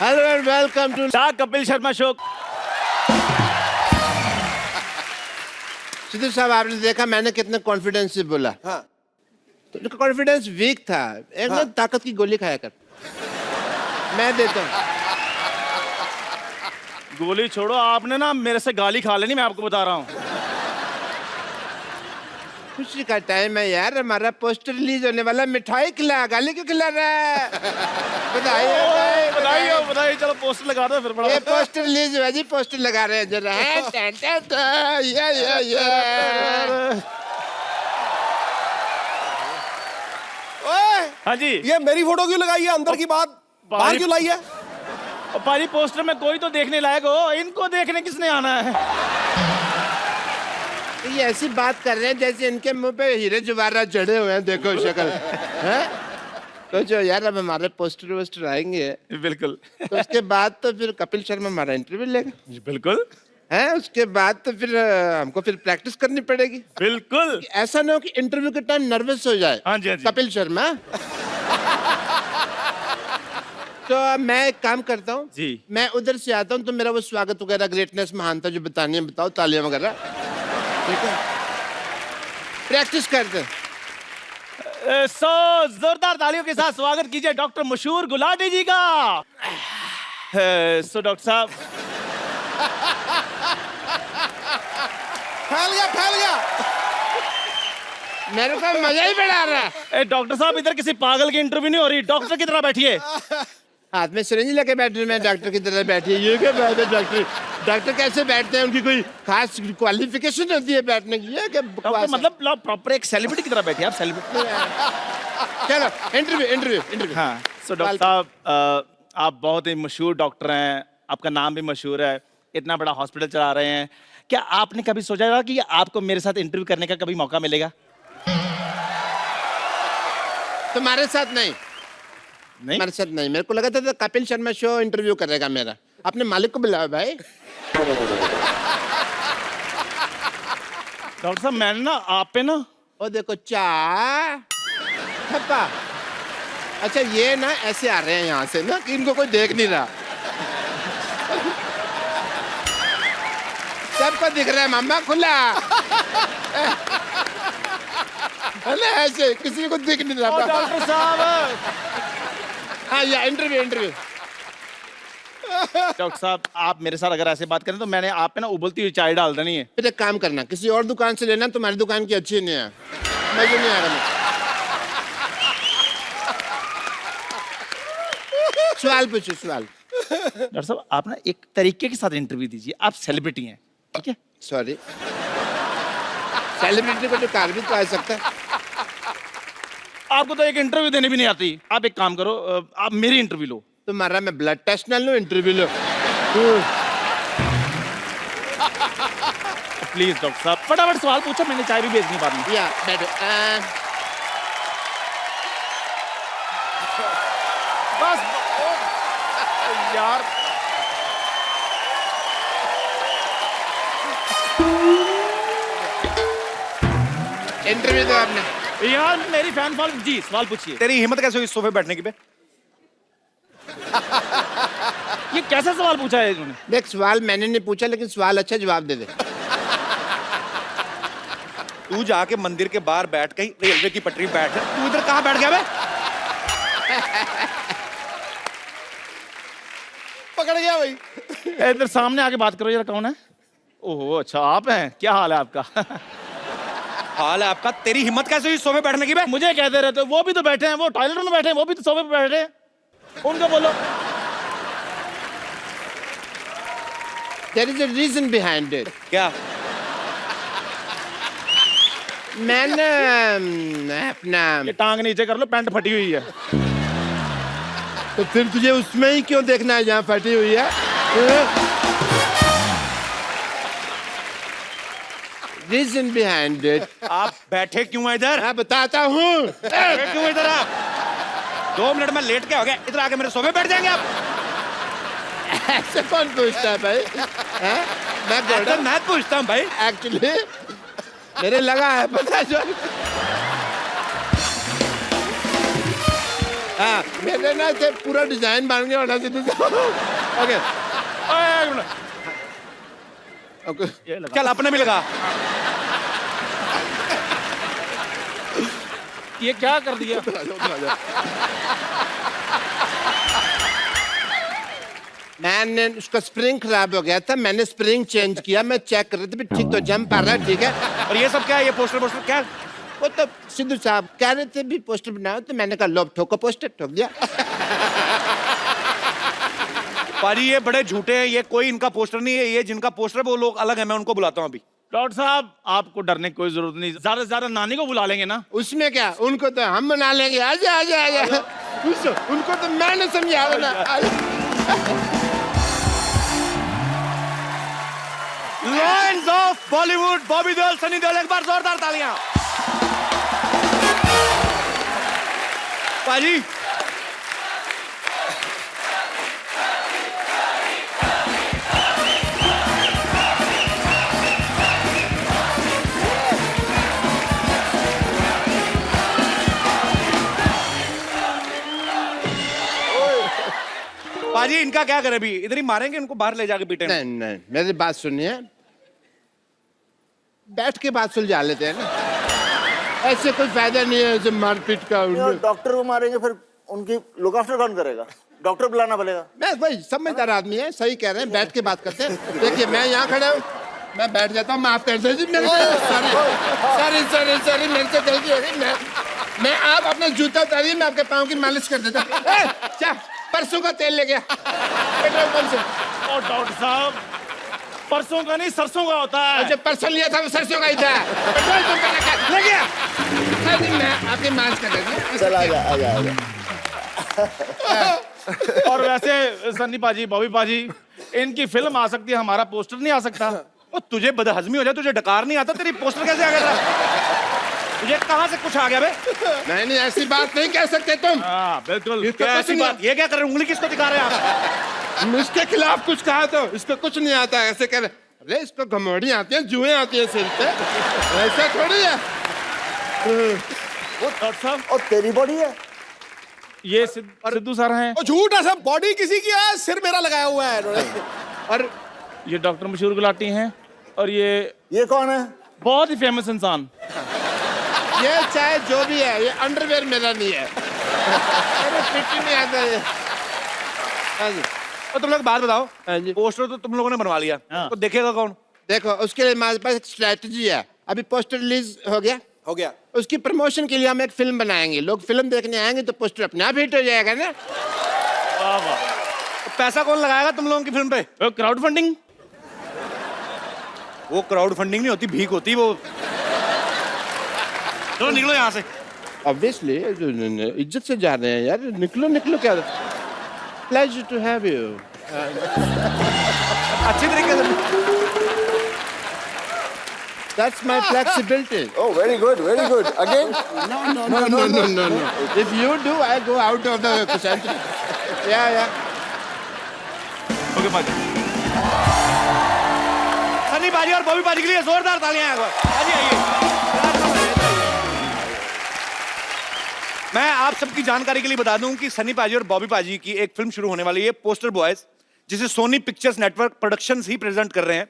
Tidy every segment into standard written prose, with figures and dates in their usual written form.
Hello and welcome to the Kapil Sharma show. Sidhu साहब, आपने देखा मैंने कितने कॉन्फिडेंस से बोला। हाँ। तो कॉन्फिडेंस वीक था। एक ना ताकत की गोली खाया कर। मैं देता हूँ। गोली छोड़ो, आपने ना मेरे से गाली खा लेनी, मैं आपको बता रहा हूँ। खुशी का टाइम है यार, हमारा पोस्टर रिलीज होने वाला। मिठाई खिला, गाली क्यों खिला रहा है? बताइए बताइए, चलो पोस्टर लगा दो फिर। बड़ा ये पोस्टर रिलीज हुआ जी, पोस्टर लगा रहे हैं जरा। ओए, हाँ जी। ये मेरी फोटो क्यों लगाई है? अंदर की बात बाहर क्यों लाई है? और पाजी, पोस्टर में कोई तो देखने लायक हो, इनको देखने किसने आना है? ये ऐसी बात कर रहे हैं जैसे इनके मुंह पे हीरे जवाहरात जड़े हुए हैं। देखो शक्ल है। तो जो यार, अब हमारे पोस्टर वोस्टर आएंगे बिल्कुल। तो उसके बाद तो फिर कपिल शर्मा हमारा इंटरव्यू लेगा। बिल्कुल है, उसके बाद तो फिर हमको फिर प्रैक्टिस करनी पड़ेगी। बिल्कुल। ऐसा ना हो कि इंटरव्यू के टाइम नर्वस हो जाए। हाँ जी, हाँ जी। कपिल शर्मा। तो अब मैं एक काम करता हूँ जी। मैं उधर से आता हूँ, तो मेरा वो स्वागत वगैरह, ग्रेटनेस, महानता जो बतानी है बताओ, तालियां वगैरह। ठीक है, प्रैक्टिस करते। सो जोरदार तालियों के साथ स्वागत कीजिए डॉक्टर मशहूर गुलाटी जी का। सो डॉक्टर साहब, फैल गया। मेरे को मजा ही बढ़ा रहा है। डॉक्टर साहब, इधर किसी पागल की इंटरव्यू नहीं हो रही, डॉक्टर की तरह बैठिए। हाथ में सिरिंज लेके बैठे, मैं डॉक्टर की तरह बैठी है। ये क्या बात है? डॉक्टर कैसे बैठते हैं? उनकी कोई खास क्वालिफिकेशन होती है बैठने की? ये क्या डॉक्टर बकवास है? मतलब प्रॉपर एक सेलिब्रिटी की तरह बैठिए आप, सेलिब्रिटी। चलो इंटरव्यू। हाँ। सो डॉक्टर साहब, आप बहुत ही मशहूर डॉक्टर हैं, आपका नाम भी मशहूर है, इतना बड़ा हॉस्पिटल चला रहे हैं। क्या आपने कभी सोचा था कि आपको मेरे साथ इंटरव्यू करने का कभी मौका मिलेगा? तुम्हारे साथ नहीं, नहीं। हमारे साथ नहीं। मेरे को लगा था कपिल शर्मा शो इंटरव्यू करेगा मेरा। अपने मालिक को बुलाओ भाई। डॉक्टर साहब, मैंने ना आप पे ना, ओ देखो पापा। अच्छा, ये ना ऐसे आ रहे हैं यहाँ से ना कि इनको कोई देख नहीं रहा। सबको दिख रहा है मामा, खुला है ना, ऐसे किसी को दिख नहीं रहा। डॉक्टर साहब। हाँ, या इंटरव्यू। डॉक्टर साहब, आप मेरे साथ अगर ऐसे बात करें तो मैंने आप पे ना उबलती हुई चाय डाल देनी है। फिर एक काम करना, किसी और दुकान से लेना, तुम्हारी दुकान की अच्छी नहीं है। मजा नहीं आ रहा। सवाल पूछो, सवाल। डॉक्टर साहब, आप ना एक तरीके के साथ इंटरव्यू दीजिए, आप सेलिब्रिटी हैं, ठीक है? सॉरी, सेलिब्रिटी को तो कार भी तो आ सकता है। आपको तो एक इंटरव्यू देने भी नहीं आती। आप एक काम करो, आप मेरी इंटरव्यू लो। तुम्हारा मैं ब्लड टेस्ट ना लूं, इंटरव्यू लो। प्लीज डॉक्टर साहब, फटाफट सवाल पूछो, मैंने चाय भी भेजनी बाद में। या बैठो। बस यार, इंटरव्यू दो आपने। यार मेरी फैन फॉलोइंग। जी, सवाल पूछिए। तेरी हिम्मत कैसे हुई इस सोफे बैठने की बे? ये कैसा सवाल पूछा है इन्होंने? देख, सवाल मैंने नहीं पूछा, लेकिन सवाल अच्छा, जवाब दे दे। तू जाके मंदिर के बाहर बैठ, कहीं रेलवे की पटरी बैठ। तू इधर कहाँ बैठ गया बे? पकड़ गया भाई। इधर सामने आके बात करो जरा, कौन है? ओहो, अच्छा आप हैं। क्या हाल है आपका? हाल है आपका? तेरी हिम्मत कैसे हुई सोफे बैठने की बे? मुझे कहते रहते हो, वो भी तो बैठे हैं, वो टॉयलेट में बैठे हैं, वो भी तो सोफे पे बैठे हैं, उनको बोलो। There is a reason behind it. क्या? मैंने अपना, ये टांग नीचे कर लो, पैंट फटी हुई है। तो फिर तुझे उसमें ही क्यों देखना है जहाँ फटी हुई है? Reason behind it. आप बैठे क्यों हैं इधर? मैं बताता हूँ। बैठे क्यों हैं इधर आप? 2 मिनट में लेट के हो गए, इधर आके मेरे सोफे बैठ जाएंगे आप? ऐसे कौन पूछता है भाई? हैं? मैं ऐसा मैं पूछता हूँ भाई। एक्चुअली मेरे लगा है, पता है जो। हाँ मेरे ना से पूरा डिजाइन बन गया होना सिद्धू साहब ओके एक मिनट, ओके ये लगा। चल अपने भी लगा। ये क्या कर दिया? मैंने उसका स्प्रिंग खराब हो गया था, मैंने स्प्रिंग चेंज किया, मैं चेक कर रहा था ठीक तो जम पा रहा है, ठीक है। और ये सब क्या है? ये पोस्टर क्या? वो तो सिद्धू साहब कह रहे थे भी पोस्टर बनाओ, तो मैंने कहा लो ठोको पोस्टर, ठोक दिया। पाजी ये बड़े झूठे हैं, ये कोई इनका पोस्टर नहीं है, ये जिनका पोस्टर है वो लोग अलग है, मैं उनको बुलाता हूँ अभी। डॉक्टर साहब आपको डरने की कोई जरूरत नहीं, ज्यादा से ज्यादा नानी को बुला लेंगे ना। उसमें क्या, उनको तो हम बना लेंगे, आजा आजा आजा। उनको तो मैंने समझा ना। लायंस ऑफ बॉलीवुड, बॉबी देओल, सनी देओल, एक बार जोरदार तालियां। पाजी पाजी इनका क्या करे अभी? इधर ही मारेंगे इनको, बाहर ले जाके पीटेंगे। नहीं नहीं मेरी बात सुनिए, बैठ के बात सुलझा लेते हैं ना, ऐसे कोई फायदा नहीं है ऐसे मारपीट का। डॉक्टर को मारेंगे फिर उनकी लुक आफ्टर कौन करेगा? डॉक्टर बुलाना पड़ेगा। मैं भाई समझदार आदमी है, सही कह रहे हैं, बैठ के बात करते हैं। देखिए मैं यहाँ खड़ा हूँ, मैं बैठ जाता हूँ, माफ कर दीजिए मेरे सॉरी सॉरी सॉरी मेरे से गलती हो गई। मैं आप अपना जूता उतारिए, मैं आपके पाँव की मालिश कर देता हूँ। क्या परसों का तेल ले गया पेट्रोल पंप से। और डॉक्टर साहब परसों का नहीं सरसों का होता है। जो परसों लिया था वो सरसों का ही था, पेट्रोल पंप का लगा ले गया। हाँ जी, मैं आपकी मालिश कर देता हूँ। चल आजा आजा आजा। और वैसे सन्नी पाजी, बॉबी पाजी, इनकी फिल्म आ सकती है, हमारा पोस्टर नहीं आ सकता। ओ तुझे बदहजमी हो जाए, तुझे डकार नहीं आता, तेरी पोस्टर कैसे आ गया था? तुझे कहाँ से कुछ आ गया बे? नहीं नहीं ऐसी बात नहीं कह सकते तुम। हाँ बिल्कुल। क्या ऐसी बात? ये क्या कर रहे हैं? उंगली किसको दिखा रहे हैं आप? इसके खिलाफ कुछ कहा तो इसको कुछ नहीं आता, ऐसे कह रहे अरे इसको घमौड़ी आती है, जुएं आती है सिर पे, ऐसा थोड़ी है। डॉक्टर साहब और तेरी बॉडी है। ये सिद्धू सर हैं। ओ झूठ है सब, बॉडी किसी की है, सिर मेरा लगाया हुआ है इन्होंने। और ये डॉक्टर मशहूर गुलाटी हैं। और ये कौन है? बहुत ही फेमस इंसान। ये चाहे जो भी है, ये अंडरवेयर मेरा नहीं है। अरे फिट ही नहीं आता ये। हाँ जी। और तुम लोग बात बताओ, हाँ जी। पोस्टर तो तुम लोगों ने बनवा लिया, हाँ। तो देखेगा कौन? देखो उसके लिए हमारे पास एक स्ट्रेटजी है। अभी पोस्टर रिलीज हो गया, हो गया। उसकी प्रमोशन के लिए हम एक फिल्म बनाएंगे, लोग फिल्म देखने आएंगे तो पोस्टर अपने आप हिट हो जाएगा ना। वाह वाह। तो पैसा कौन लगाएगा तुम लोगों की फिल्म पे? Crowd funding. वो क्राउड फंडिंग नहीं होती, भीख होती वो। चलो निकलो यहाँ से। ऑब्वियसली इज्जत से जा रहे हैं यार, निकलो निकलो। क्या प्लेजर टू हैव यू। अच्छी तरीके से। That's my flexibility. Oh, very good, very good. Again? No. If you do, I go out of the century. Yeah. Okay पाजी। सनी पाजी और बॉबी पाजी के लिए जोरदार तालियां एक बार। पाजी आइए। मैं आप सबकी जानकारी के लिए बता दूं कि सनी पाजी और बॉबी पाजी की एक फिल्म शुरू होने वाली है, पोस्टर बॉयज, जिसे सोनी पिक्चर्स नेटवर्क प्रोडक्शंस ही प्रेजेंट कर रहे हैं।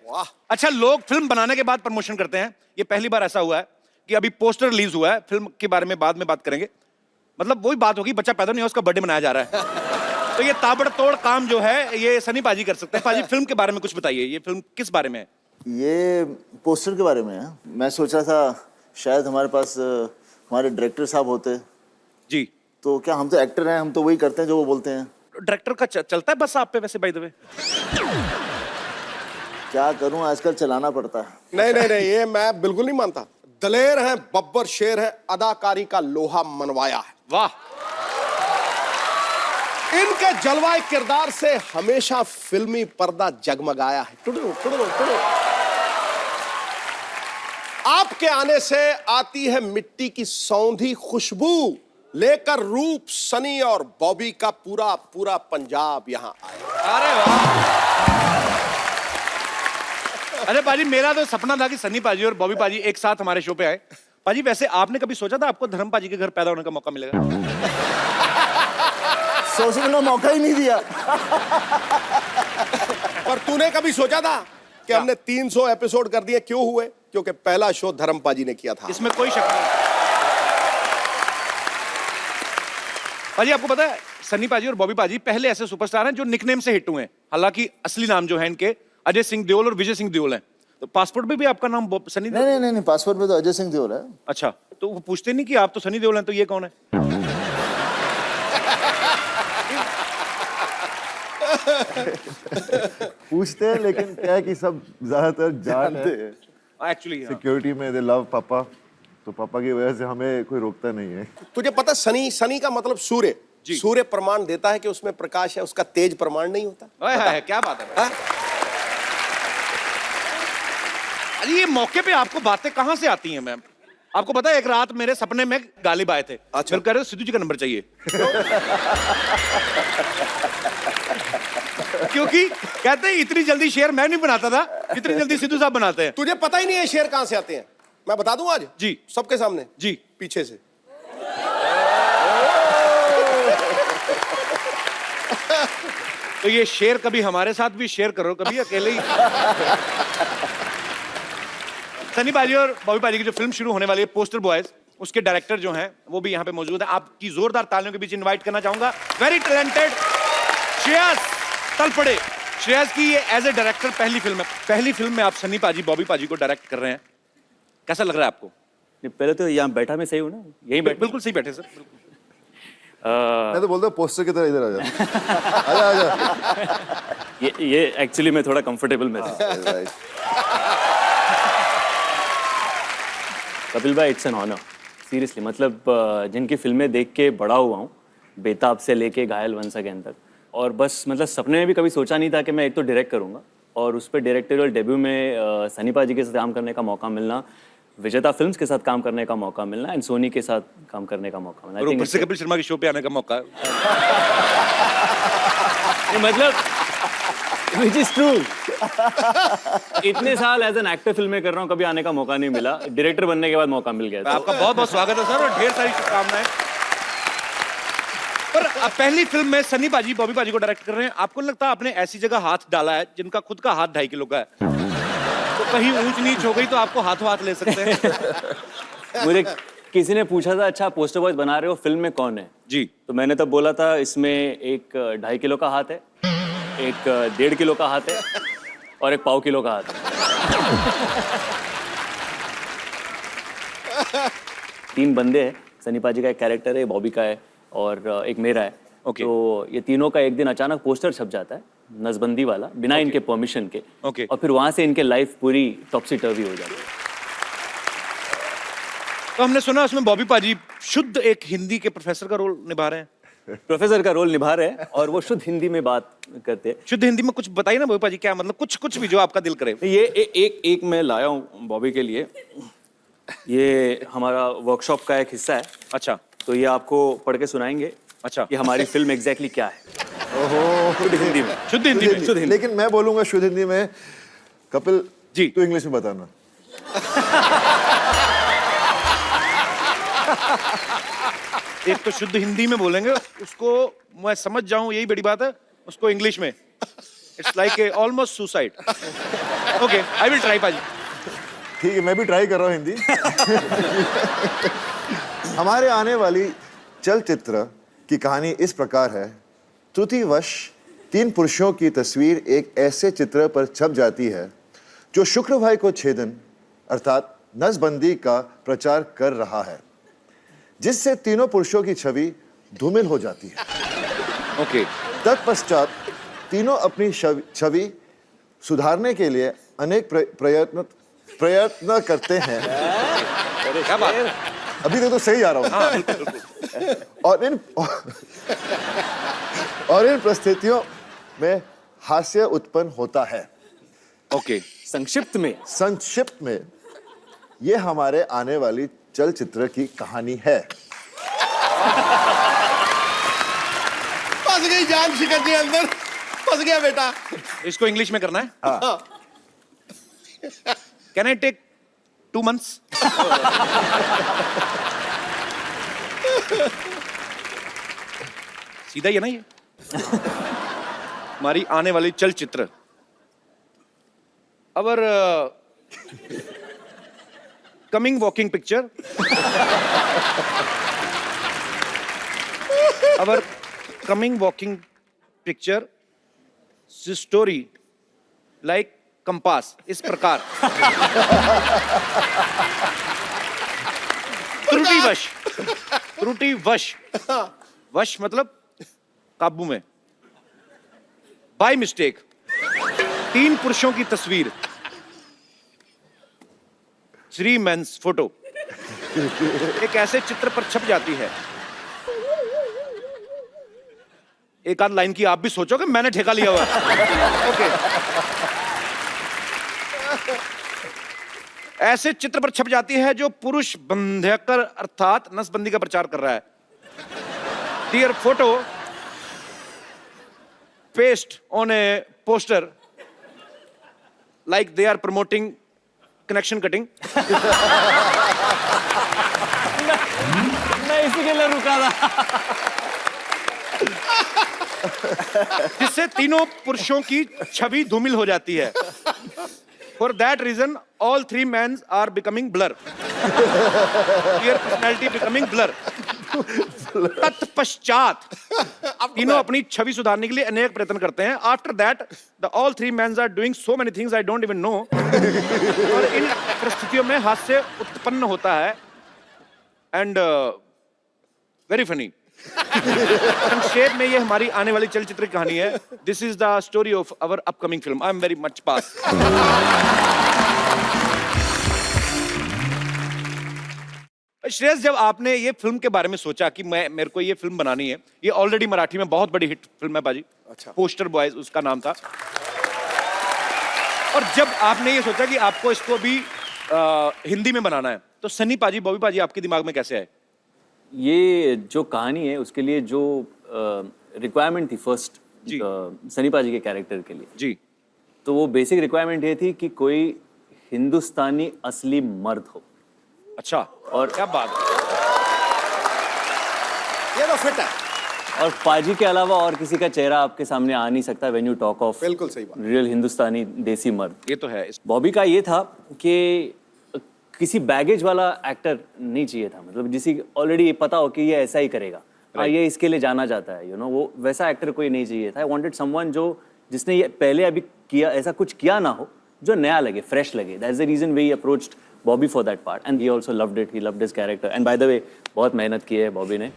अच्छा, लोग फिल्म बनाने के बाद प्रमोशन करते हैं, ये पहली बार ऐसा हुआ है कि अभी पोस्टर रिलीज हुआ है, फिल्म के बारे में बाद में बात करेंगे। मतलब वही बात होगी, बच्चा पैदा नहीं हुआ, उसका बर्थडे मनाया जा रहा है। तो ये ताबड़तोड़ काम जो है ये सनी पाजी कर सकते हैं। पाजी फिल्म के बारे में कुछ बताइए, ये फिल्म किस बारे में है? ये पोस्टर के बारे में है। मैं सोच रहा था शायद हमारे पास हमारे डायरेक्टर साहब होते। जी। तो क्या, हम तो एक्टर हैं, हम तो वही करते हैं जो वो बोलते हैं। डायरेक्टर का चलता है बस आप पे वैसे, बाय द वे? क्या करूं, आजकल चलाना पड़ता है। नहीं, ये मैं बिल्कुल नहीं मानता। दलेर है, बब्बर शेर है, अदाकारी का लोहा मनवाया है। वाह। इनके जलवाए किरदार से हमेशा फिल्मी पर्दा जगमगाया है। टुडू। आपके आने से आती है मिट्टी की सौंधी खुशबू, लेकर रूप सनी और बॉबी का पूरा पंजाब यहाँ आया। अरे वाह। अरे पाजी, मेरा तो सपना था कि सनी पाजी और बॉबी पाजी एक साथ हमारे शो पे आए। पाजी वैसे आपने कभी सोचा था आपको धर्म पाजी के घर पैदा होने का मौका मिलेगा? सोचने का मौका ही नहीं दिया। पर तूने कभी सोचा था कि हमने 300 एपिसोड कर दिए? क्यों हुए? क्योंकि पहला शो धर्मपाजी ने किया था। इसमें कोई शक नहीं। पाजी आपको पता है सन्नी पाजी और बॉबी पाजी पहले ऐसे सुपरस्टार हैं जो निकनेम से हिट हुए हैं, हालांकि असली नाम जो है इनके अजय सिंह देओल और विजय सिंह देओल है। तो पासपोर्ट पे भी आपका नाम सनी देओल? नहीं, पासपोर्ट पे तो अजय सिंह देओल है। अच्छा, तो वो पूछते नहीं कि आप तो सनी देओल हैं, तो ये कौन है? पूछते हैं, लेकिन क्या है कि सब ज्यादातर जानते हैं। एक्चुअली सिक्योरिटी में दे लव पापा, तो पापा की वजह से हमें कोई रोकता नहीं है। तुझे पता सनी, सनी का मतलब सूर्य। सूर्य प्रमाण देता है कि उसमें प्रकाश है, उसका तेज प्रमाण नहीं होता। है, क्या बात है? अरे ये मौके पे आपको बातें कहां से आती हैं मैम? आपको पता है एक रात मेरे सपने में गालिब आए थे। अच्छा। फिर कह रहे सिद्धू जी का नंबर चाहिए। क्योंकि कहते हैं इतनी जल्दी शेयर मैं नहीं बनाता था, इतनी जल्दी सिद्धू साहब बनाते हैं। तुझे पता ही नहीं है शेर कहां से आते हैं? मैं बता दूं आज जी सबके सामने। जी पीछे से। तो ये शेर कभी हमारे साथ भी शेयर करो, कभी अकेले ही। सनी पाजी और बॉबी पाजी की जो फिल्म शुरू होने वाली है पोस्टर बॉयज, उसके डायरेक्टर जो हैं वो भी यहाँ पे मौजूद है। आपकी जोरदार तालियों के बीच इनवाइट करना चाहूंगा वेरी टैलेंटेड श्रेयस तलपड़े। श्रेयस की ये एज ए डायरेक्टर पहली फिल्म है। पहली फिल्म में आप सनी पाजी बॉबी पाजी को डायरेक्ट कर रहे हैं, कैसा लग रहा है आपको? पहले तो यहाँ बैठा मैं सही हूँ ना, यही बैठ बिल्कुल सही बैठे सर। मैं तो बोलता हूँ पोस्टर की तरह इधर आ जा। आजा। ये एक्चुअली मैं थोड़ा कंफर्टेबल में था। राइट। कपिल भाई इट्स एन ऑनर सीरियसली, मतलब जिनकी फिल्में देख के बड़ा हुआ हूँ, बेताब से लेके घायल वंस अगेन तक, और बस मतलब सपने में भी कभी सोचा नहीं था कि मैं एक तो डायरेक्ट करूँगा और उस पर डायरेक्टोरियल डेब्यू में सनी पाजी के साथ काम करने का मौका मिलना, विजेता फिल्म्स के साथ काम करने का मौका मिलना एंड सोनी के साथ काम करने का मौका मिलना, और ऊपर से कपिल शर्मा के शो पे आने का मौका है। मतलब विच इज ट्रू। इतने साल एज एन एक्टर फिल्में कर रहा हूँ, कभी आने का मौका नहीं मिला, डायरेक्टर बनने के बाद मौका मिल गया। आपका बहुत बहुत स्वागत है सर और ढेर सारी शुभकामनाएं। पर अब पहली फिल्म में सनी पाजी बॉबी पाजी को डायरेक्ट कर रहे हैं, आपको लगता है आपने ऐसी जगह हाथ डाला है जिनका खुद का हाथ 2.5 किलो का है, तो कहीं ऊंच नीच हो गई तो आपको हाथों हाथ ले सकते हैं। मुझे किसी ने पूछा था अच्छा पोस्टर बॉयज बना रहे हो, फिल्म में कौन है जी, तो मैंने तब बोला था इसमें एक 2.5 किलो का हाथ है, एक 1.5 किलो का हाथ है और एक 1.5 किलो का हाथ है। 3 बंदे हैं, सनी पाजी का एक कैरेक्टर है, बॉबी का है और एक मेरा है। Okay. तो ये तीनों का एक दिन अचानक पोस्टर छप जाता है नसबंदी वाला, बिना इनके परमिशन के। Okay. और फिर वहां से इनके लाइफ पूरी टॉपसी टर्वी हो जाती है। तो हमने सुना उसमें बॉबी पाजी शुद्ध एक हिंदी के प्रोफेसर का रोल निभा रहे हैं। प्रोफेसर का रोल निभा रहे हैं और वो शुद्ध हिंदी में बात करते हैं। शुद्ध हिंदी में कुछ बताइए ना बॉबी पाजी, क्या मतलब कुछ भी जो आपका दिल करे। ये एक मैं लाया हूँ बॉबी के लिए, ये हमारा वर्कशॉप का एक हिस्सा है। अच्छा, तो ये आपको पढ़ के सुनाएंगे। अच्छा, कि हमारी फिल्म एग्जैक्टली क्या है। ओहो। शुद्ध हिंदी में। शुद्ध हिंदी में। शुद्ध हिंदी। लेकिन मैं बोलूंगा शुद्ध हिंदी में। कपिल जी तू इंग्लिश में बताना। एक तो शुद्ध हिंदी में बोलेंगे, उसको मैं समझ जाऊं यही बड़ी बात है, उसको इंग्लिश में it's like almost suicide. Okay, I will try पाजी। ठीक है, मैं भी ट्राई कर रहा हूँ हिंदी। हमारे आने वाली चलचित्र की कहानी इस प्रकार है। त्रुटिवश 3 पुरुषों की तस्वीर एक ऐसे चित्र पर छप जाती है जो शुक्रवार को छेदन अर्थात नसबंदी का प्रचार कर रहा है, जिससे तीनों पुरुषों की छवि धूमिल हो जाती है। ओके, तत्पश्चात तीनों अपनी छवि सुधारने के लिए अनेक प्रयत्न करते हैं। क्या बात है? अभी तक तो सही जा रहा हूँ। और इन परिस्थितियों में हास्य उत्पन्न होता है। ओके, संक्षिप्त में ये हमारे आने वाली चलचित्र की कहानी है। फंस गई जान शिकन के अंदर, फंस गया बेटा। इसको इंग्लिश में करना है। Can I take 2 months? सीधा ही है ना ये? हमारी आने वाली चलचित्र our coming walking picture our coming walking picture story like compass इस प्रकार त्रुटिवश वश मतलब काबू में, बाय मिस्टेक 3 पुरुषों की तस्वीर, 3 मेंस फोटो एक ऐसे चित्र पर छप जाती है। एक आध लाइन की आप भी सोचो कि मैंने ठेका लिया हुआ है। ओके। ऐसे चित्र पर छप जाती है जो पुरुष बंध्यकर अर्थात नसबंदी का प्रचार कर रहा है। Dear photo paste on a poster like they are promoting connection cutting. मैं इसी के लिए रुका था। जिससे तीनों पुरुषों की छवि धूमिल हो जाती है। For that reason, all 3 men are becoming blur. Their personality becoming blur. तत्पश्चात तीनों अपनी छवि सुधारने के लिए अनेक प्रयत्न करते हैं। After that, the all 3 men are doing so many things I don't even know. और इन परिस्थितियों में हास्य उत्पन्न होता है and very funny. संक्षेप में ये हमारी आने वाली चलचित्र की कहानी है। This is the story of our upcoming film. I am very much pass. Shreyas, जब आपने ये फिल्म के बारे में सोचा कि मेरे को ये फिल्म बनानी है, ये ऑलरेडी मराठी में बहुत बड़ी हिट फिल्म है बाजी। अच्छा। पोस्टर बॉयज उसका नाम था। और जब आपने ये सोचा कि आपको इसको भी हिंदी में बनाना है, तो सनी पाजी, बॉबी पाजी आपके दिमाग में कैसे आए? ये जो कहानी है उसके लिए जो रिक्वायरमेंट थी फर्स्ट जी। सनी पाजी के कैरेक्टर के लिए, जी। तो वो बेसिक रिक्वायरमेंट ये थी कि कोई हिंदुस्तानी असली मर्द हो। अच्छा। और क्या बात है। ये तो फिट है। और पाजी के अलावा और किसी का चेहरा आपके सामने आ नहीं सकता व्हेन यू टॉक ऑफ बिल्कुल सही बात। रियल हिंदुस्तानी देसी मर्द। ये तो है। बॉबी का ये था कि किसी बैगेज वाला एक्टर नहीं चाहिए था, मतलब जिसे ऑलरेडी पता हो कि ये ऐसा ही करेगा, हाँ ये इसके लिए जाना जाता है, यू नो, वो वैसा एक्टर कोई नहीं चाहिए था। आई वांटेड समवन जो जिसने ये पहले अभी किया ऐसा कुछ किया ना हो, जो नया लगे, फ्रेश लगे। That's the reason we approached Bobby for that part and he also loved it, he loved his character. And by the way बहुत मेहनत की है बॉबी ने,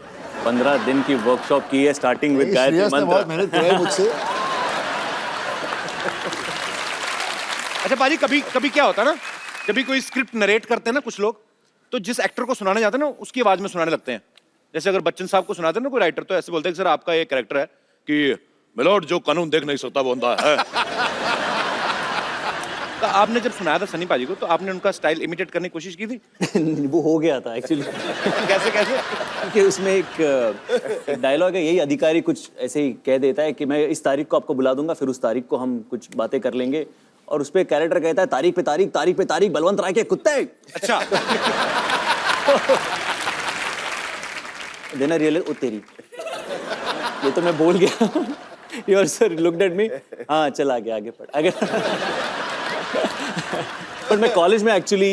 15 दिन की वर्कशॉप की है स्टार्टिंग विद गायत्री मंत्र। बहुत मेहनत की है मुझसे। अच्छा पाजी, कभी क्या होता है ना, जब भी कोई स्क्रिप्ट नरेट करते हैं ना कुछ लोग, तो जिस एक्टर को सुनाने जाते हैं ना उसकी आवाज में सुनाने लगते हैं। जैसे अगर बच्चन साहब को सुनाते हैं ना कोई राइटर, तो ऐसे बोलते हैं कि सर आपका ये कैरेक्टर है कि मिलोड जो कानून देख नहीं सकता वो अंधा है। तो आपने जब सुनाया था सनी पाजी को, तो आपने उनका स्टाइल इमिटेट करने की कोशिश की थी? वो हो गया था एक्चुअली। कैसे? क्योंकि उसमें एक डायलॉग है, यही अधिकारी कुछ ऐसे ही कह देता है कि मैं इस तारीख को आपको बुला दूंगा, फिर उस तारीख को हम कुछ बातें कर लेंगे, और उस पे कैरेक्टर कहता है तारीख पे तारीख, तारीख पे तारीख, बलवंत राय के कुत्ते। अच्छा। देना रियल ओ तेरी, ये तो मैं बोल गया। Your sir looked at me, हाँ चल आगे पढ़ आगे। पर मैं कॉलेज में एक्चुअली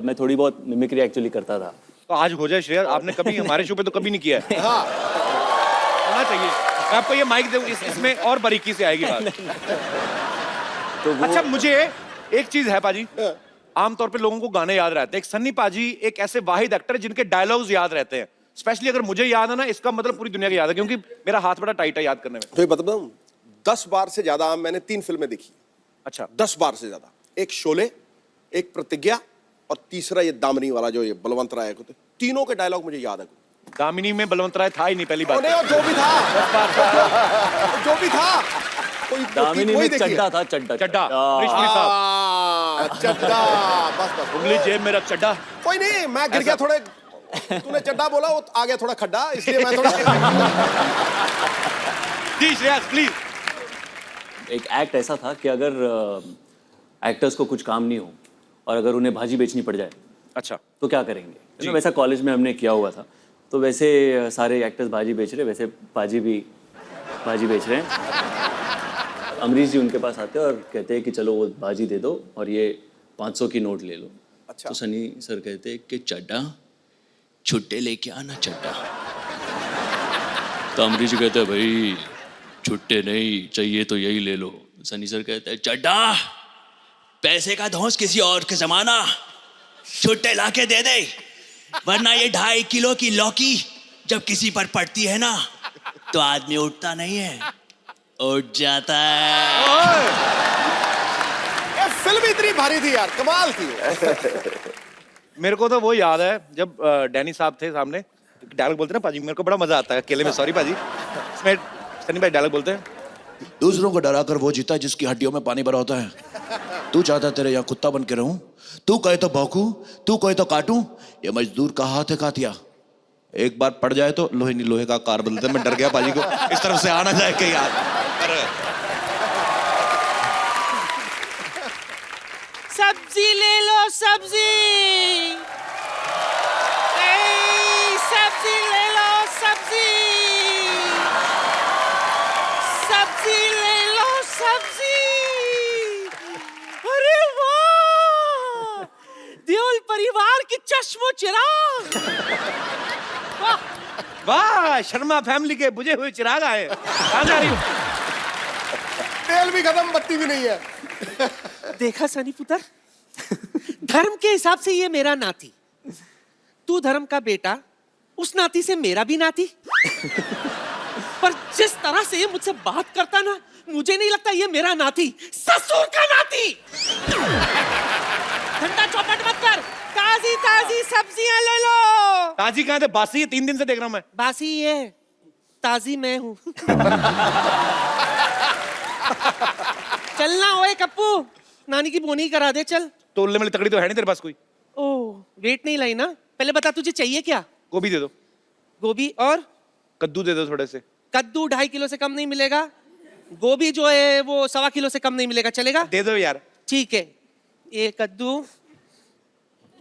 मैं थोड़ी बहुत मिमिक्री एक्चुअली करता था। तो आज हो जाए श्रेया, आपने कभी हमारे शो पे तो कभी नहीं किया है। हाँ होना चाहिए। मैं आपको ये माइक दूं, इसमें और बारीकी से आएगी बात। तो वो अच्छा, मुझे एक चीज है पाजी, आमतौर पे लोगों को गाने याद रहते हैं, एक सन्नी पाजी एक ऐसे वाहिद एक्टर है जिनके डायलॉग्स याद रहते हैं। स्पेशली अगर मुझे याद है ना, इसका मतलब पूरी दुनिया को याद है, क्योंकि मेरा हाथ बड़ा टाइट है याद करने में। तो ये बताऊं, 10 बार से ज्यादा मैंने 3 फिल्में देखी। अच्छा। 10 बार से ज्यादा। एक शोले, एक प्रतिज्ञा, और तीसरा ये दामिनी वाला जो ये बलवंत राय को, तीनों के डायलॉग मुझे याद है। दामिनी में बलवंत राय था ही नहीं, पहली बात। और जो भी था, जो भी था, दामिनी में चड्डा था, चड्डा। चड्डा। रिश्वी साहब, चड्डा, बस उंगली जेब में रख चड्डा। कोई नहीं, मैं गिर गया थोड़े, तूने चड्डा बोला, वो आ गया थोड़ा खड्डा, इसलिए मैं थोड़ा। जी श्रेयस प्लीज। एक एक्ट ऐसा था कि अगर एक्टर्स को कुछ काम नहीं हो और अगर उन्हें भाजी बेचनी पड़ जाए, अच्छा, तो क्या करेंगे। वैसा कॉलेज में हमने किया हुआ था, तो वैसे सारे एक्टर्स भाजी बेच रहे, वैसे पाजी भी भाजी बेच रहे हैं। अमरीश जी उनके पास आते हैं और कहते हैं कि चलो वो भाजी दे दो और ये 500 की नोट ले लो। अच्छा। तो सनी सर कहते हैं कि चड्डा छुट्टे लेके आना चड्डा। तो अमरीश जी कहते हैं भाई छुट्टे नहीं चाहिए तो यही ले लो। सनी सर कहते हैं चड्डा पैसे का धौंस किसी और के जमाना, छुट्टे लाके दे दे, वरना ये 2.5 किलो की लौकी जब किसी पर पड़ती है ना तो आदमी उठता नहीं है, उठ जाता है। ये फिल्म इतनी भारी थी यार, कमाल थी। मेरे को तो वो याद है जब डैनी साहब थे सामने, डायलॉग बोलते ना पाजी, मेरे को बड़ा मजा आता है अकेले में। सॉरी पाजी, इसमें सनी भाई डायलॉग बोलते हैं, दूसरों को डराकर वो जीता है जिसकी हड्डियों में पानी भरा होता है। तू चाहता है तेरे यहाँ कुत्ता बन के रहूं, तू कहे तो भौंकूं, तू कहे तो काटूं, ये मजदूर का हाथ है कातिया, एक बार पड़ जाए तो लोहे नहीं लोहे का कार बदलते। मैं डर गया पाजी को इस तरफ से आना जाए कहीं यार। सब्जी ले लो सब्जी, सब्जी ले लो सब्जी, सब्जी ले लो सब्जी। अरे वाह, देओल परिवार की चश्मो चिराग। वाह शर्मा फैमिली के बुझे हुए चिराग आए। कहाँ जा रही हूँ? तेल भी खत्म, बत्ती भी नहीं है। देखा सनी पुत्र, धर्म के हिसाब से ये मेरा नाती, तू धर्म का बेटा, उस नाती से मेरा भी नाती। पर जिस तरह से ये मुझसे बात करता ना, मुझे नहीं लगता ये मेरा नाती, ससुर का नाती। घंटा चौपट मत कर, ताजी ताजी सब्जियां ले लो। ताजी कहाँ थे, बासी है, 3 दिन से देख रहा हूँ मैं। बासी ये, ताजी मैं हूँ। चलना ओए कप्पू, नानी की बोनी करा दे चल। तोलने वाली तकड़ी तो है नहीं तेरे पास कोई? ओह, वेट नहीं लाई ना। पहले बता तुझे चाहिए क्या? गोभी दे दो। गोभी और कद्दू दे दो थोड़े से। कद्दू 2.5 किलो से कम नहीं मिलेगा। गोभी जो है वो 1.25 किलो से कम नहीं मिलेगा, चलेगा? दे दो यार। ठीक है, ये कद्दू।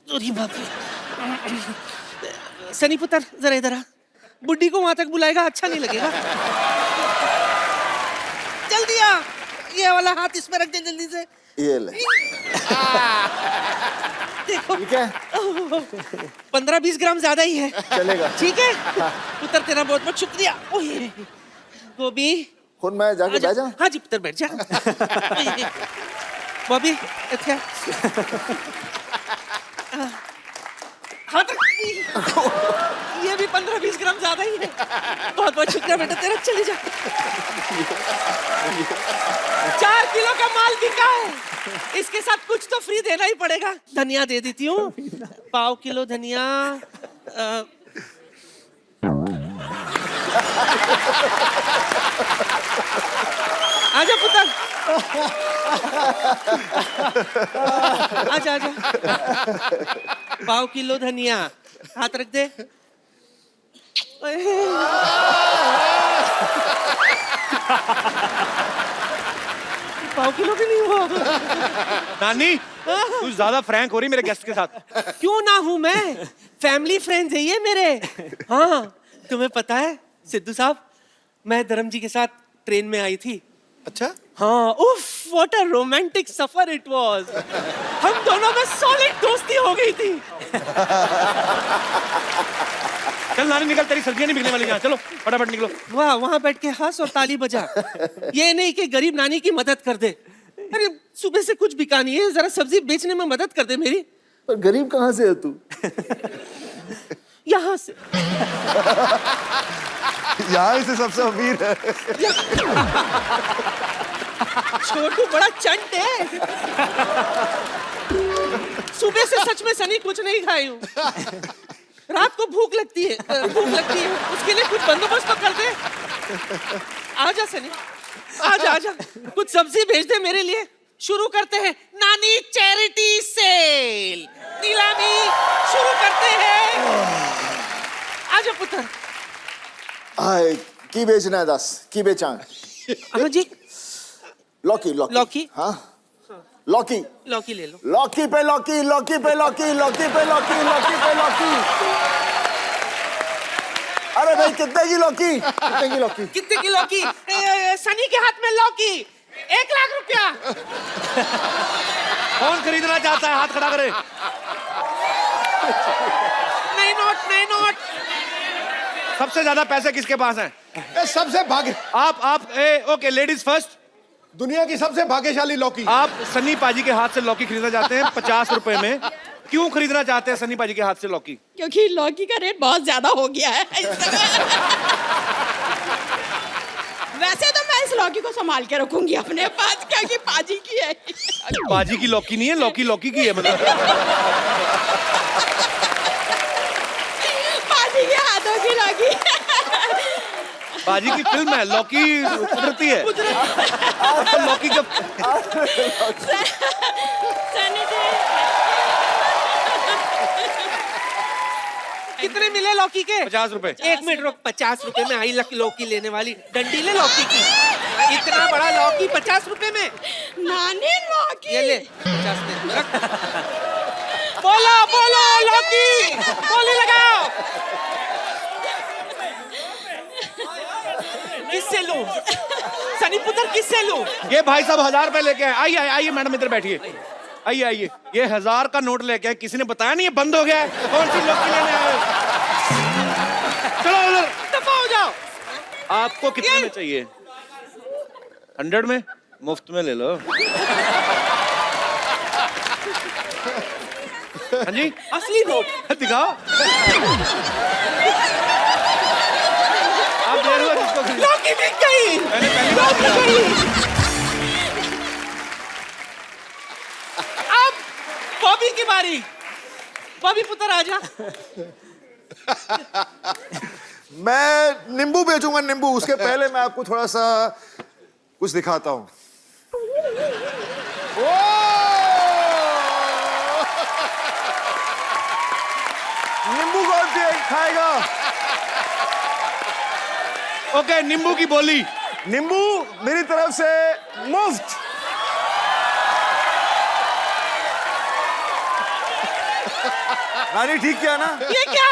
अरे बाप रे। सनी पुत्र जरा इधर आ, बुड्ढी को वहां तक बुलाएगा अच्छा नहीं लगेगा। जल्दी आ, ये वाला हाथ इसमें रख दे जल्दी से। ये ले। देखो ठीक है, 15-20 ग्राम ज्यादा ही है, चलेगा। ठीक है पुत्र, तेरा बहुत बहुत शुक्रिया। ओए गोभी, खुद मैं जाके बैठ जाऊं? हाँ जी पुत्र बैठ जा। बॉबी अच्छा हाँ तो ये भी 15-20 ग्राम ज्यादा ही है। बहुत बहुत शुक्रिया बेटा तेरा, चले जा। 4 किलो का माल बिका है, इसके साथ कुछ तो फ्री देना ही पड़ेगा। धनिया दे देती हूँ, 1/4 किलो धनिया। आजा पुत्र, आजा आजा। 1/4 किलो धनिया, हाथ रख दे। 1/4 किलो भी नहीं हुआ। नानी तू ज्यादा फ्रैंक हो रही मेरे गेस्ट के साथ। क्यों ना हूं मैं, फैमिली फ्रेंड्स है ये मेरे। हाँ तुम्हें पता है सिद्धू साहब, मैं धर्म जी के साथ ट्रेन में आई थी। अच्छा, हाँ उफ, what a romantic suffer it was. हम दोनों में सॉलिड दोस्ती हो गई थी। चल नानी निकल, तेरी सब्जियां नहीं बिकने वाली यहाँ, चलो फटाफट निकलो। वाह, वहां बैठ के हंस और ताली बजा। ये नहीं कि गरीब नानी की मदद कर दे। अरे सुबह से कुछ बिका नहीं है, जरा सब्जी बेचने में मदद कर दे मेरी। पर गरीब कहाँ से है तू? यहाँ से। यहाँ से सबसे अमीर है। छोटू बड़ा चंट है। सुबह से सच में सनी कुछ नहीं खाई हूँ। रात को भूख लगती है, उसके लिए कुछ बंदोबस्त तो कर दे। आजा सनी, आजा आजा, कुछ सब्जी भेज दे मेरे लिए। शुरू करते हैं नानी चैरिटी सेल, नीलामी शुरू करते हैं। आजा पुत्र। हाय, की बेचना है 10 की बेचा? हाँ जी, लौकी लौकी लौकी? हाँ लौकी लौकी ले लो। लौकी पे लौकी, लौकी पे लौकी, लौकी पे लौकी, लौकी पे लौकी। अरे भाई कितने की लौकी, कितने की लौकी? कितने की लौकी? सनी के हाथ में लौकी, 1 लाख रुपया। कौन खरीदना चाहता है, हाथ खड़ा करे। नहीं नोट, नहीं नोट। सबसे ज्यादा पैसे किसके पास हैं? सबसे भाग्य, आप ओके, लेडीज फर्स्ट। दुनिया की सबसे भाग्यशाली लौकी। आप सन्नी पाजी के हाथ से लौकी खरीदना चाहते हैं 50 रुपए में। क्यों खरीदना चाहते हैं सन्नी पाजी के हाथ से लौकी? क्योंकि लौकी का रेट बहुत ज्यादा हो गया है इस समय। वैसे तो मैं इस लौकी को संभाल के रखूंगी अपने पास, क्योंकि पाजी की है। पाजी की लौकी नहीं है, लौकी लौकी की है मतलब। पाजी के हाथों की लौकी। पाजी की फिल्म है, लौकी कुदरती है। तो लौकी का सनी जी कितने मिले लौकी के? 50 रुपए। 1 मिनट रुक, 50 रुपए में आई लौकी लेने वाली, डंडी ले लौकी की। इतना बड़ा लौकी 50 रुपए में? नानी लौकी। ये ले 50 में रख। बोलो बोलो लौकी, बोली लगाओ। किससे लूं? सनी पुत्र किससे लूं? ये भाई साहब 1000 रुपए लेके आए। आइए आइए मैडम, इधर बैठिए। आइए आइए, ये 1000 का नोट लेके आए। किसी ने बताया नहीं ये बंद हो गया है? कौन सी लौकी लेने आए? चलो उधर, दफा हो जाओ। आपको कितने में चाहिए? 100 में? मुफ्त में ले लो। हाँ जी, असली नोट दिखाओ। आप दे रहे हो जिसको खरीद- लौकी बिक गई। मैंने पहली बार दिया। अब बॉबी की बारी। बॉबी पुत्र आजा। मैं नींबू बेचूंगा, नींबू। उसके पहले मैं आपको थोड़ा सा कुछ दिखाता हूं। नींबू कौन खाएगा? ओके, नींबू की बोली। नींबू मेरी तरफ से मुफ्त। रानी ठीक किया ना? ये क्या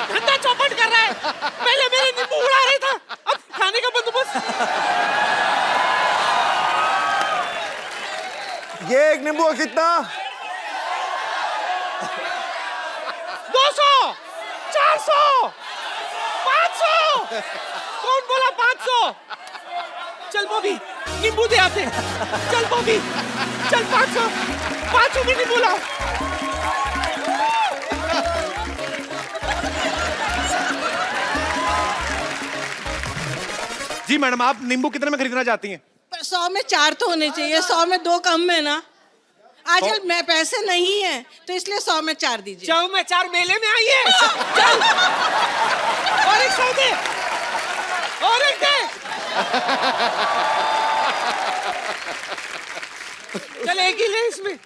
धंधा चौपट कर रहा है? पहले मेरे नींबू उड़ा रहा था, अब खाने का बंदोबस्त। ये एक नींबू का कितना? 200, 400, 500। कौन बोला 500? चल बॉबी, नींबू दे आते। चल बॉबी, चल 500 में नींबू लाओ। जी मैडम, आप नींबू कितने में खरीदना चाहती हैं? पर 100 में 4 तो होने चाहिए, 100 में 2 कम है ना। आजकल मैं पैसे नहीं है तो इसलिए 100 में 4 दीजिए। 100 में 4 मेले में आई है। चल और एक 100 दे, और एक दे। चल एक ही ले इसमें।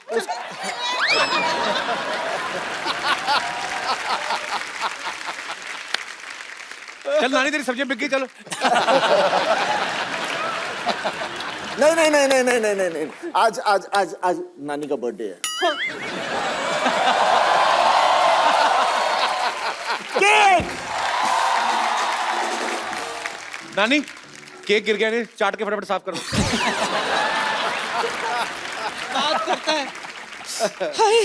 चल नानी, तेरी सब्जियां बिक गई, चलो। नहीं नहीं नहीं नहीं नहीं नहीं नहीं नहीं। आज आज आज आज नानी का बर्थडे है। केक। नानी, केक गिर गया, नहीं चाट के फटाफट साफ करो। बात करता है। हाय,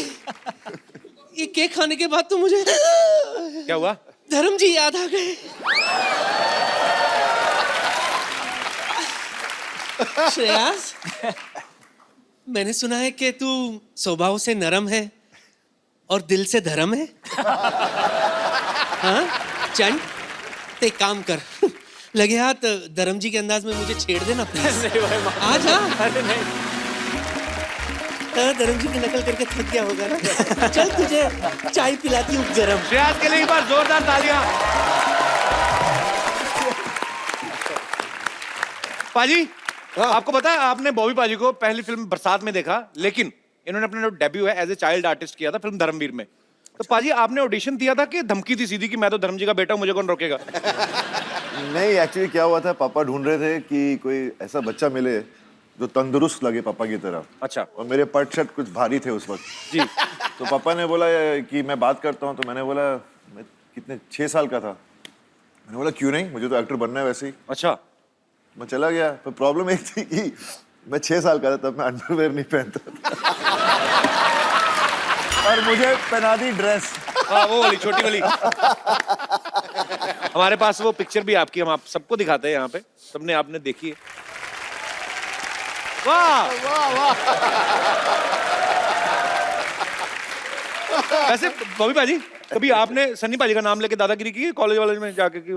ये केक खाने के बाद तो मुझे क्या हुआ? धर्म जी याद आ गए। श्रेयास, मैंने सुना है कि तू स्वभाव से नरम है और दिल से धर्म है। हाँ चंद, तो एक काम कर, लगे हाथ धर्म जी के अंदाज में मुझे छेड़ देना प्लीज। आ जा। धर्म जी की नकल करके थक गया होगा ना। चल तुझे चाय पिलाती हूँ गरम। श्रेयास के लिए एक बार जोरदार तालियां। पाजी, आपको पता है आपने बॉबी पाजी को पहली फिल्म बरसात में देखा, लेकिन इन्होंने अपना जो डेब्यू है एज ए चाइल्ड आर्टिस्ट किया था फिल्म धर्मवीर में। तो पाजी आपने ऑडिशन दिया था कि धमकी थी सीधी कि मैं तो धर्म जी का बेटा हूं, मुझे कौन रोकेगा? नहीं, एक्चुअली क्या हुआ था, पापा ढूंढ रहे थे कि कोई ऐसा बच्चा मिले जो तंदुरुस्त लगे पापा की तरह। अच्छा। और मेरे पट शर्ट कुछ भारी थे उस वक्त जी। तो पापा ने बोला कि मैं बात करता हूँ, तो मैंने बोला मैं कितने 6 साल का था। मैंने बोला क्यों नहीं, मुझे तो एक्टर बनना है वैसे ही। अच्छा, मैं चला गया, पर प्रॉब्लम एक थी कि मैं 6 साल का था तब मैं अंडरवेयर नहीं पहनता था और मुझे पहना दी ड्रेस। हाँ वो वाली छोटी वाली। हमारे पास वो पिक्चर भी आपकी, हम आप सबको दिखाते हैं यहाँ पे, सबने आपने देखी है। वाह वाह वाह। वैसे बॉबी पाजी, कभी आपने सन्नी पाजी का नाम लेके दादागिरी की कॉलेज वालेज में जाके की?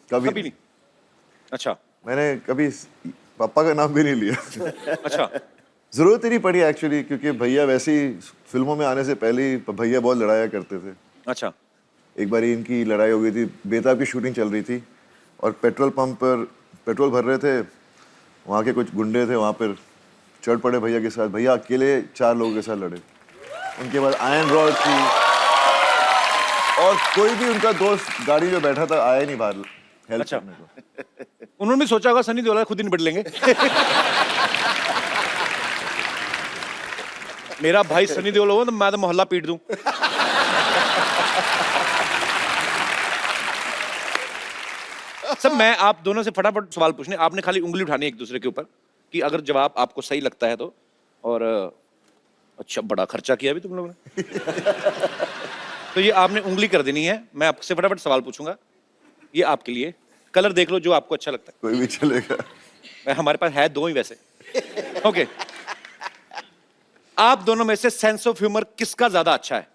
कभी नहीं। अच्छा, मैंने कभी पापा का नाम भी नहीं लिया। अच्छा, जरूरत ही नहीं पड़ी एक्चुअली, क्योंकि भैया वैसे ही फिल्मों में आने से पहले ही भैया बहुत लड़ाया करते थे। अच्छा, एक बार इनकी लड़ाई हो गई थी, बेताब की शूटिंग चल रही थी और पेट्रोल पंप पर पेट्रोल भर रहे थे, वहाँ के कुछ गुंडे थे वहाँ पर चढ़ पड़े भैया के साथ। भैया अकेले 4 लोगों के साथ लड़े। उनके बाद आयरन रॉड थी और कोई भी उनका दोस्त गाड़ी में बैठा था आया नहीं बाहर हेल्प अच्छा। करने को। उन्होंने भी सोचा होगा सनी देओल खुद ही निपट लेंगे। मेरा भाई सनी देओल होगा तो मैं तो मोहल्ला पीट दूं। सब मैं आप दोनों से फटाफट सवाल पूछने, आपने खाली उंगली उठानी है एक दूसरे के ऊपर कि अगर जवाब आपको सही लगता है तो। और अच्छा, बड़ा खर्चा किया अभी तुम लोगों ने। तो ये आपने उंगली कर देनी है, मैं आपसे फटाफट सवाल पूछूंगा, ये आपके लिए। कलर देख लो जो आपको अच्छा लगता है। कोई भी चलेगा। हमारे पास है 2 ही वैसे। ओके, आप दोनों में से सेंस ऑफ ह्यूमर किसका ज्यादा अच्छा है?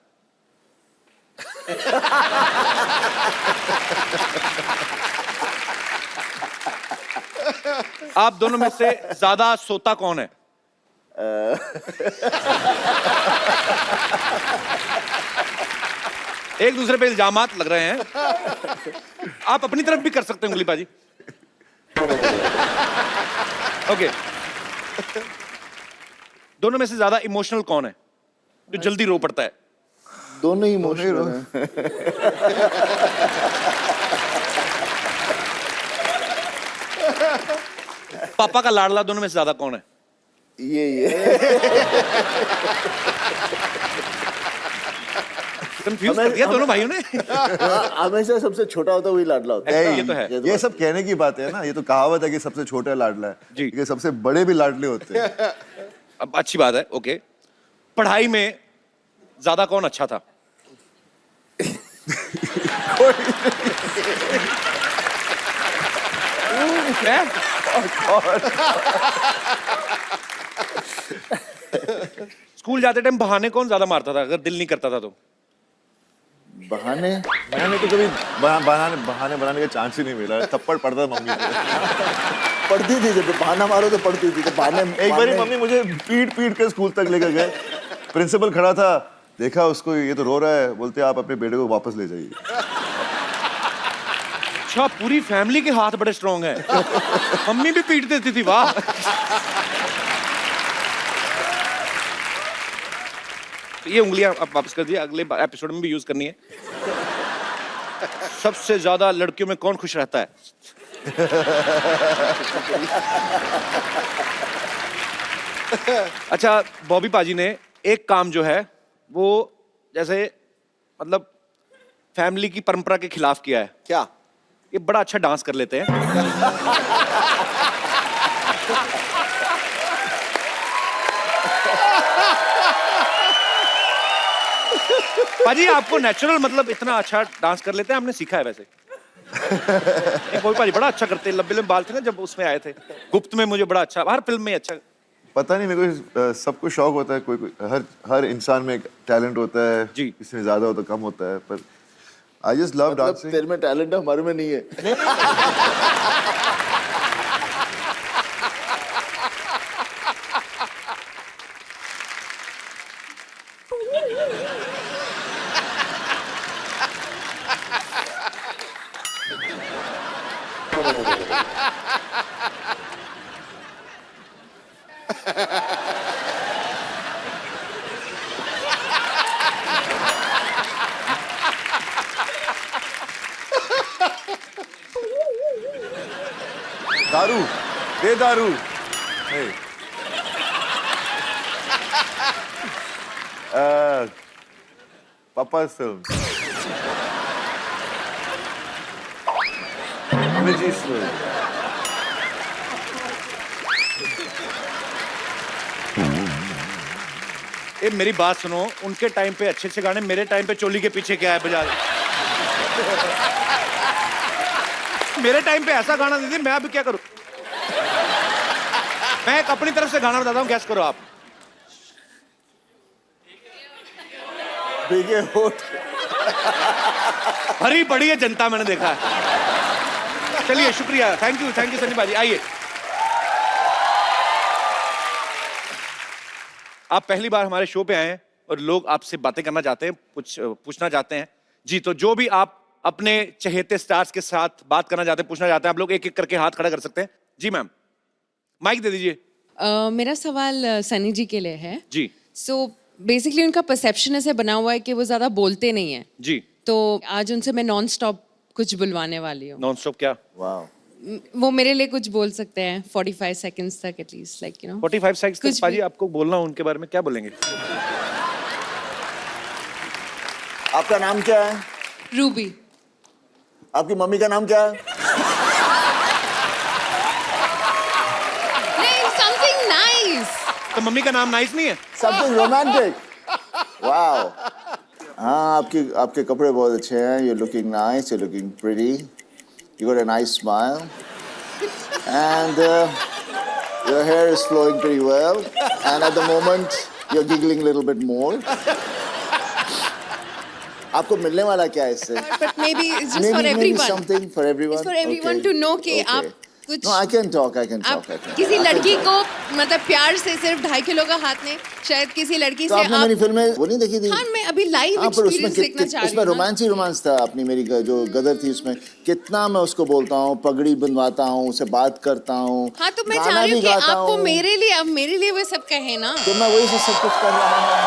आप दोनों में से ज्यादा सोता कौन है? एक दूसरे पे इल्जामात लग रहे हैं। आप अपनी तरफ भी कर सकते हैं उंगली बाजी। ओके, दोनों में से ज्यादा इमोशनल कौन है, जो जल्दी रो पड़ता है? दोनों ही इमोशनल हैं। पापा का लाडला दोनों में से ज्यादा कौन है? ये कंफ्यूज कर दिया दोनों भाइयों ने। हमेशा सबसे छोटा होता है वही लाडला होता है। ये तो है। ये सब कहने की बात है ना, ये तो कहावत है कि सबसे छोटा लाडला है जी। कि सबसे बड़े भी लाडले होते हैं। अब अच्छी बात है। ओके, पढ़ाई में ज्यादा कौन अच्छा था? स्कूल जाते टाइम बहाने कौन ज्यादा मारता था अगर दिल नहीं करता था तो? बहाने मैंने तो कभी बहाने बनाने का चांस ही नहीं मिला। थप्पड़ पड़ता था मम्मी से। पढ़ती थी, जब बहाना मारो तो पढ़ती थी। तो बहाने एक बार मम्मी मुझे पीट कर स्कूल तक लेकर गए। प्रिंसिपल खड़ा था, देखा उसको, ये तो रो रहा है, बोलते आप अपने बेटे को वापस ले जाइए। अच्छा, पूरी फैमिली के हाथ बड़े स्ट्रॉन्ग हैं। मम्मी भी पीट देती थी, वाह। तो ये उंगलियां आप वापस कर दिए, अगले एपिसोड में भी यूज करनी है। सबसे ज्यादा लड़कियों में कौन खुश रहता है? अच्छा, बॉबी पाजी ने एक काम जो है वो जैसे मतलब फैमिली की परंपरा के खिलाफ किया है। क्या? ये बड़ा अच्छा डांस कर लेते हैं। पाजी, आपको नेचुरल मतलब इतना अच्छा डांस कर लेते हैं, हमने सीखा है वैसे। कोई पाजी बड़ा अच्छा करते हैं, लंबे लंबे बाल थे ना जब उसमें आए थे गुप्त में, मुझे बड़ा अच्छा, हर फिल्म में अच्छा। पता नहीं, मेरे को सबको शौक होता है, कोई हर इंसान में एक टैलेंट होता है जी। किसी में ज्यादा होता कम होता है, पर आई जस्ट लव डांसिंग। तेरे में टैलेंट है, हमारे में नहीं है। दारू दे, दारू। पापा's film। अमित जी slowly. ये मेरी बात सुनो, उनके टाइम पे अच्छे अच्छे गाने, मेरे टाइम पे चोली के पीछे क्या है बजा मेरे टाइम पे ऐसा गाना दीदी, मैं अभी क्या करूं? मैं एक अपनी तरफ से गाना बताता हूं, गैस करो आप। भीगे होठ। भरी पड़ी है जनता, मैंने देखा है। चलिए शुक्रिया, थैंक यू सनी भाजी। आइए, आप पहली बार हमारे शो पे आए हैं और लोग आपसे बातें करना चाहते हैं, कुछ पूछना चाहते हैं जी। तो जो भी आप अपने चहेते स्टार्स के साथ बात करना चाहते हैं, पूछना चाहते हैं, आप लोग एक एक करके हाथ खड़ा कर सकते हैं। जी मैम, माइक दे दीजिए। मेरा सवाल सनी जी के लिए है जी। सो बेसिकली उनका परसेप्शन ऐसे बना हुआ है कि वो ज्यादा बोलते नहीं है, जी। तो आज उनसे मैं नॉन स्टॉप कुछ बुलवाने वाली हूँ। नॉन स्टॉप क्या? वाह, वो मेरे लिए कुछ बोल सकते हैं 45 सेकंड्स तक at least, like you know. 45 seconds कुछ तक पाजी आपको बोलना हो उनके बारे में, क्या बोलेंगे? आपका नाम क्या है? रूबी। आपकी मम्मी का नाम क्या है? नहीं, समथिंग नाइस। तो मम्मी का नाम नाइस नहीं है? Something romantic. वाओ। हाँ, आपके कपड़े बहुत अच्छे हैं। You're looking nice, you're looking pretty. You got a nice smile. And your hair is flowing pretty well. And at the moment, you're giggling a little bit more. आपको मिलने वाला क्या है इससे? But maybe it's just for Maybe everyone. something for everyone. It's for everyone Okay. to know कि Okay. आप कुछ No, I can talk. आप किसी लड़की को मतलब प्यार से सिर्फ 2.5 किलो का हाथ नहीं, शायद किसी लड़की तो से आपने मेरी फिल्म में वो नहीं देखी थी? हाँ, मैं अभी लाइव हाँ, पर उसमें एक्सपीरियंस देखना चाह रही उसमें हूँ। रोमांस ही रोमांस था। अपनी मेरी जो गदर थी उसमें कितना मैं उसको बोलता हूँ, पगड़ी बंधवाता हूँ, उसे बात करता हूँ। हाँ, तो मैं गाना चाह रही हूँ भी कि गाता आपको हूँ। मेरे लिए वो सब कहे ना। तो मैं वही से सब कुछ कर रहा हूँ।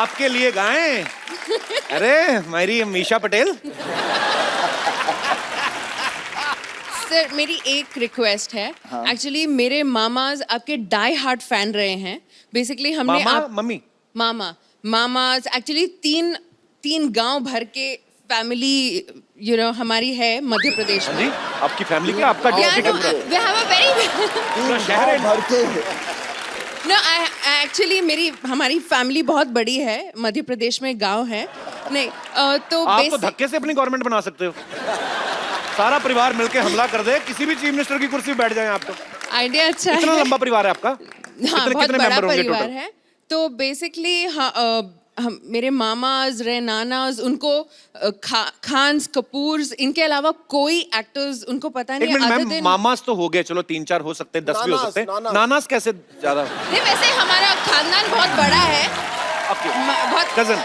आपके लिए गाएं? अरे मेरी मीशा पटेल। सर, मेरी एक रिक्वेस्ट है। एक्चुअली मेरे मामाज आपके डाई हार्ट फैन रहे हैं। बेसिकली हमने मामा, मम्मी? मामाज एक्चुअली तीन गांव भर के फैमिली हमारी है मध्य प्रदेश में। जी, आपकी फैमिली क्या? आपका डिस्ट्रिक्ट है पूरा? We have a very पूरा शहर है? भर के No, एक्चुअली हमारी फैमिली बहुत बड़ी है, मध्य प्रदेश में गांव है। नहीं तो आप तो धक्के से अपनी गवर्नमेंट बना सकते हो। सारा परिवार मिलके हमला कर दे, किसी भी चीफ मिनिस्टर की कुर्सी पे बैठ जाए आप तो। आइडिया अच्छा है। कितना लंबा परिवार है आपका? हाँ, बहुत बड़ा परिवार है। तो बेसिकली मेरे मामाज रहे, नानाज, उनको खान्स, कपूर्स, इनके अलावा कोई एक्टर्स उनको पता नहीं। मैम, मामास तो हो गए, चलो 3-4 हो सकते हैं, 10 भी हो सकते हैं। नानास कैसे ज्यादा? नहीं, वैसे हमारा खानदान बहुत बड़ा है। बहुत कजन।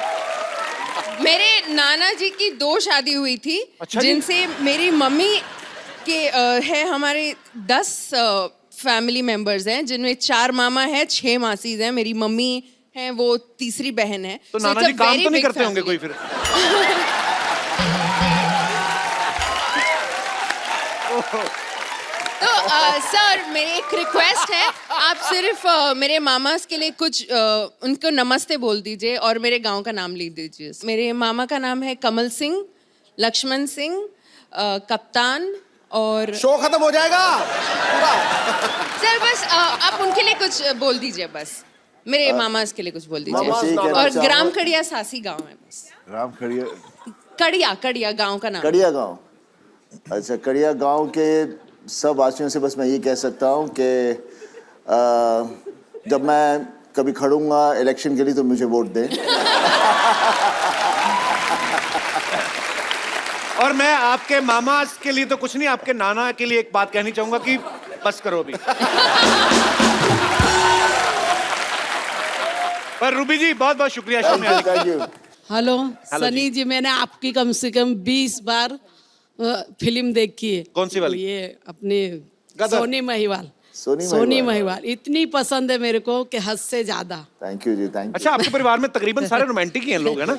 मेरे नाना जी की 2 शादी हुई थी। अच्छा जी? जिनसे मेरी मम्मी के है हमारे 10 फैमिली मेंबर्स हैं, जिनमें 4 मामा है, 6 मासीज हैं। मेरी मम्मी है, वो तीसरी बहन है। तो नाना जी काम तो नहीं करते होंगे कोई फिर? तो सर, मेरी एक रिक्वेस्ट है, आप सिर्फ मेरे मामास के लिए कुछ उनको नमस्ते बोल दीजिए और मेरे गांव का नाम लिख दीजिए। मेरे मामा का नाम है कमल सिंह, लक्ष्मण सिंह, कप्तान और। शो खत्म हो जाएगा। सर बस आप उनके लिए कुछ बोल दीजिए, बस मेरे मामास के लिए कुछ बोल दीजिए। और ग्राम कड़िया सासी गांव है बस। राम कड़िया गांव का नाम। कड़िया गांव। अच्छा, कड़िया गांव के सब वासियों से बस मैं ये कह सकता हूँ कि जब मैं कभी खड़ूंगा इलेक्शन के लिए तो मुझे वोट दें। और मैं आपके मामा के लिए तो कुछ नहीं, आपके नाना के लिए एक बात कहनी चाहूंगा कि बस करो अभी। पर रूबी जी, बहुत बहुत शुक्रिया। Thank you. हेलो सनी जी, मैंने आपकी कम से कम 20 बार फिल्म देखी है। कौन सी वाली? ये अपनी सोनी महिवाल। सोनी महिवाल इतनी पसंद है मेरे को कि हद से ज्यादा। थैंक यू जी, थैंक यू। अच्छा, आपके परिवार में तकरीबन सारे रोमांटिक ही हैं लोग, है ना?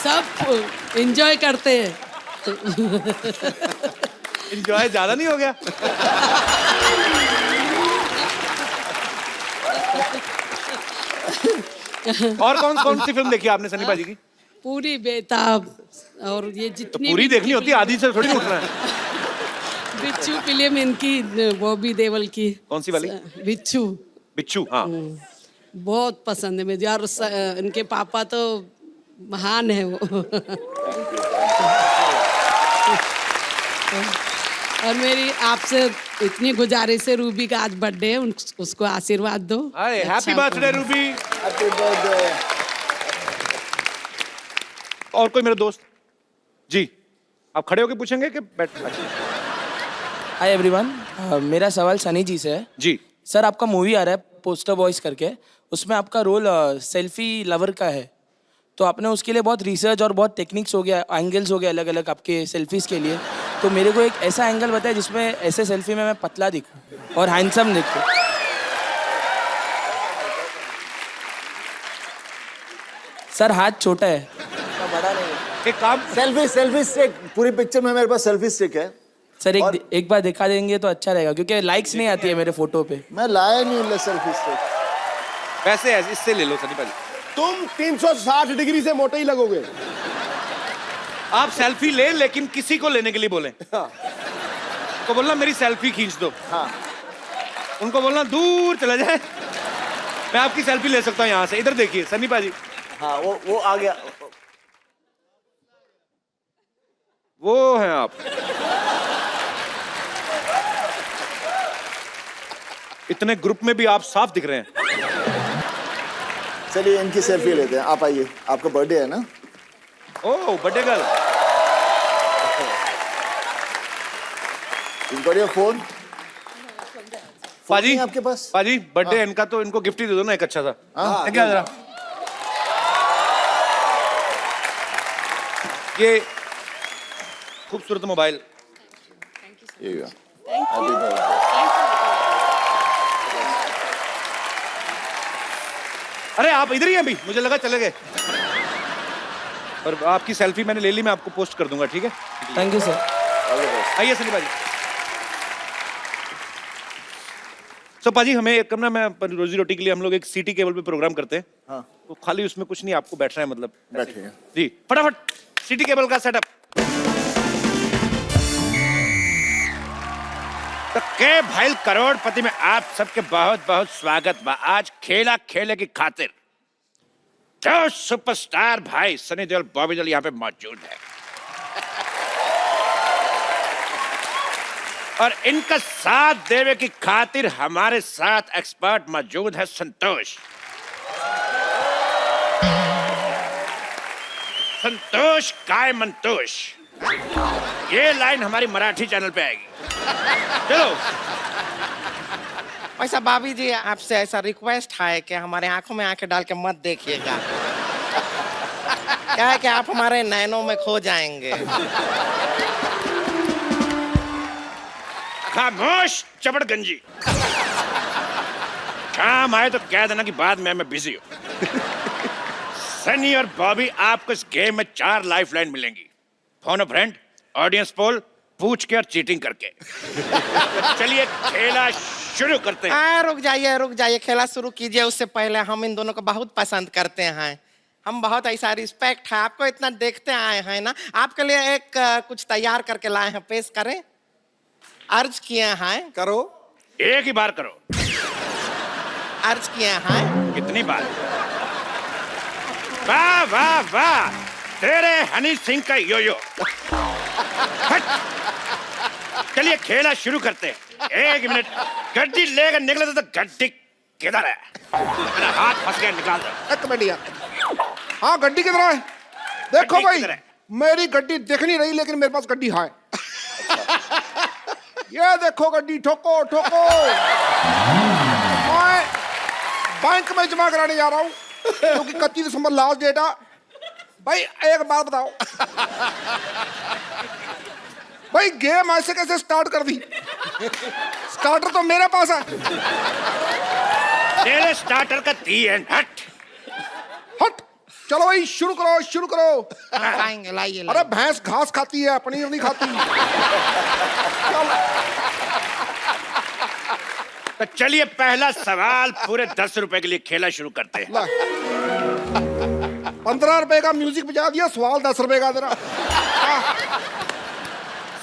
सब एंजॉय करते हैं। एंजॉय ज्यादा नहीं हो गया? और कौन सी फिल्म देखी आपने सनी बाजी की? पूरी बेताब और ये जितनी पूरी भी देखनी होती है, आधी से थोड़ी उठना है। बिच्छू फिल्म इनकी, बॉबी देओल की। कौन सी वाली? बिच्छू। बिच्छू, हाँ। बहुत पसंद है मुझे, और इनके पापा तो महान है वो। और मेरी आपसे इतनी गुजारिश है, रूबी का आज बर्थडे है, उसको आशीर्वाद दो। अरे happy birthday Ruby. Happy birthday. और कोई मेरे दोस्त? जी, आप खड़े होके पूछेंगे कि बैठ? हाय एवरीवन, मेरा सवाल सनी जी से है। जी सर, आपका मूवी आ रहा है पोस्टर बॉयज करके, उसमें आपका रोल सेल्फी लवर का है, तो आपने उसके लिए बहुत रिसर्च और बहुत टेक्निक्स हो गया, एंगल्स हो गया अलग अलग आपके सेल्फीज के लिए, तो मेरे को एक ऐसा एंगल बताया जिसमें ऐसे सेल्फी में मैं पतला दिखूं और हैंडसम दिखूं। सर हाथ छोटा है, बड़ा नहीं है। एक काम, सेल्फी स्टिक, पूरी पिक्चर में मेरे पास सेल्फी स्टिक है सर। एक बार दिखा देंगे तो अच्छा रहेगा, क्योंकि लाइक्स नहीं आती है मेरे फोटो पे। मैं लाया नहीं सेल्फी स्टिक। वैसे इससे ले लो सनी भाई। तुम 360 डिग्री से मोटे ही लगोगे। आप सेल्फी ले, लेकिन किसी को लेने के लिए बोले। को बोलना मेरी सेल्फी खींच दो। हाँ। उनको बोलना दूर चला जाए, मैं आपकी सेल्फी ले सकता हूँ यहाँ से। इधर देखिए सनी भाजी। हाँ, वो आ गया। वो हैं आप। इतने ग्रुप में भी आप साफ दिख रहे हैं। चलिए इनकी सेल्फी लेते हैं, आप आइए, आपका बर्थडे है ना? ओह बर्थडे गर्ल। इनका फोन पाजी आपके पास? पाजी बर्थडे इनका, तो इनको गिफ्ट ही दे दो ना एक अच्छा सा। हाँ, क्या जरा ये खूबसूरत मोबाइल। अरे आप इधर ही हैं अभी, मुझे लगा चले गए। और आपकी सेल्फी मैंने ले ली, मैं आपको पोस्ट कर दूंगा, ठीक है? Thank you sir. आइए सनी भाजी। सो पाजी हमें एक करना, मैं रोजी रोटी के लिए हम लोग एक सीटी केबल पे प्रोग्राम करते हैं। हाँ। तो खाली उसमें कुछ नहीं, आपको बैठना है, मतलब बैठिए। जी फटाफट सीटी केबल का सेटअप। तो के भाई करोड़पति में आप सबके बहुत बहुत स्वागत बा। आज खेला खेले की खातिर जो सुपरस्टार भाई सनी देओल बॉबी देओल यहाँ पे मौजूद है, और इनका साथ देवे की खातिर हमारे साथ एक्सपर्ट मौजूद है संतोष। संतोष काय मंतोष, ये लाइन हमारी मराठी चैनल पे आएगी। चलो वैसा भाभी जी, आपसे ऐसा रिक्वेस्ट है कि हमारे आंखों में आंखें डाल के मत देखिएगा। क्या है कि आप हमारे नैनों में खो जाएंगे। खामोश चपड़गंजी, काम आए तो कह देना कि बाद में मैं बिजी हूं। सनी और बॉबी आपको इस गेम में 4 लाइफलाइन मिलेंगी। फोन अ फ्रेंड, ऑडियंस पोल, पूछ के और चीटिंग करके। चलिए खेला शुरू करते हैं। रुक जाइए, खेला शुरू कीजिए। उससे पहले हम इन दोनों को बहुत पसंद करते हैं, हम बहुत ऐसा रिस्पेक्ट है, आपको इतना देखते आए हैं ना, आपके लिए एक कुछ तैयार करके लाए हैं, पेश करें। अर्ज किए हैं। करो। एक ही बार करो। अर्ज किए हैं। कितनी बार? वाह वाह वाह, तेरे हनी सिंह का योयो। चलिए खेला शुरू करते हैं। 1 मिनट, गड्डी लेकर निकले तो गड्डी किधर है? मेरा हाथ फंस गया, निकाल दो। एक मिनट यार। हाँ गड्डी किधर है? देखो गड्डी भाई, किधर है? मेरी गड्डी दिख नहीं रही, लेकिन मेरे पास गड्डी है। ये देखो गड्डी, ठोको ठोको। मैं बैंक में जमा कराने जा रहा हूँ, क्योंकि 31 दिसंबर लास्ट डेट है। भाई एक बात बताओ, भाई गेम ऐसे कैसे स्टार्ट कर दी? स्टार्टर तो मेरे पास है। तेरे स्टार्टर का दी एंड हट। हट, चलो भाई शुरू करो शुरू करो। लाइए लाइए। अरे भैंस घास खाती है, पनीर नहीं खाती। तो चलिए पहला सवाल पूरे 10 रुपए के लिए खेला शुरू करते हैं। 15 रुपए का म्यूजिक बजा दिया, सवाल 10 रुपए का तेरा।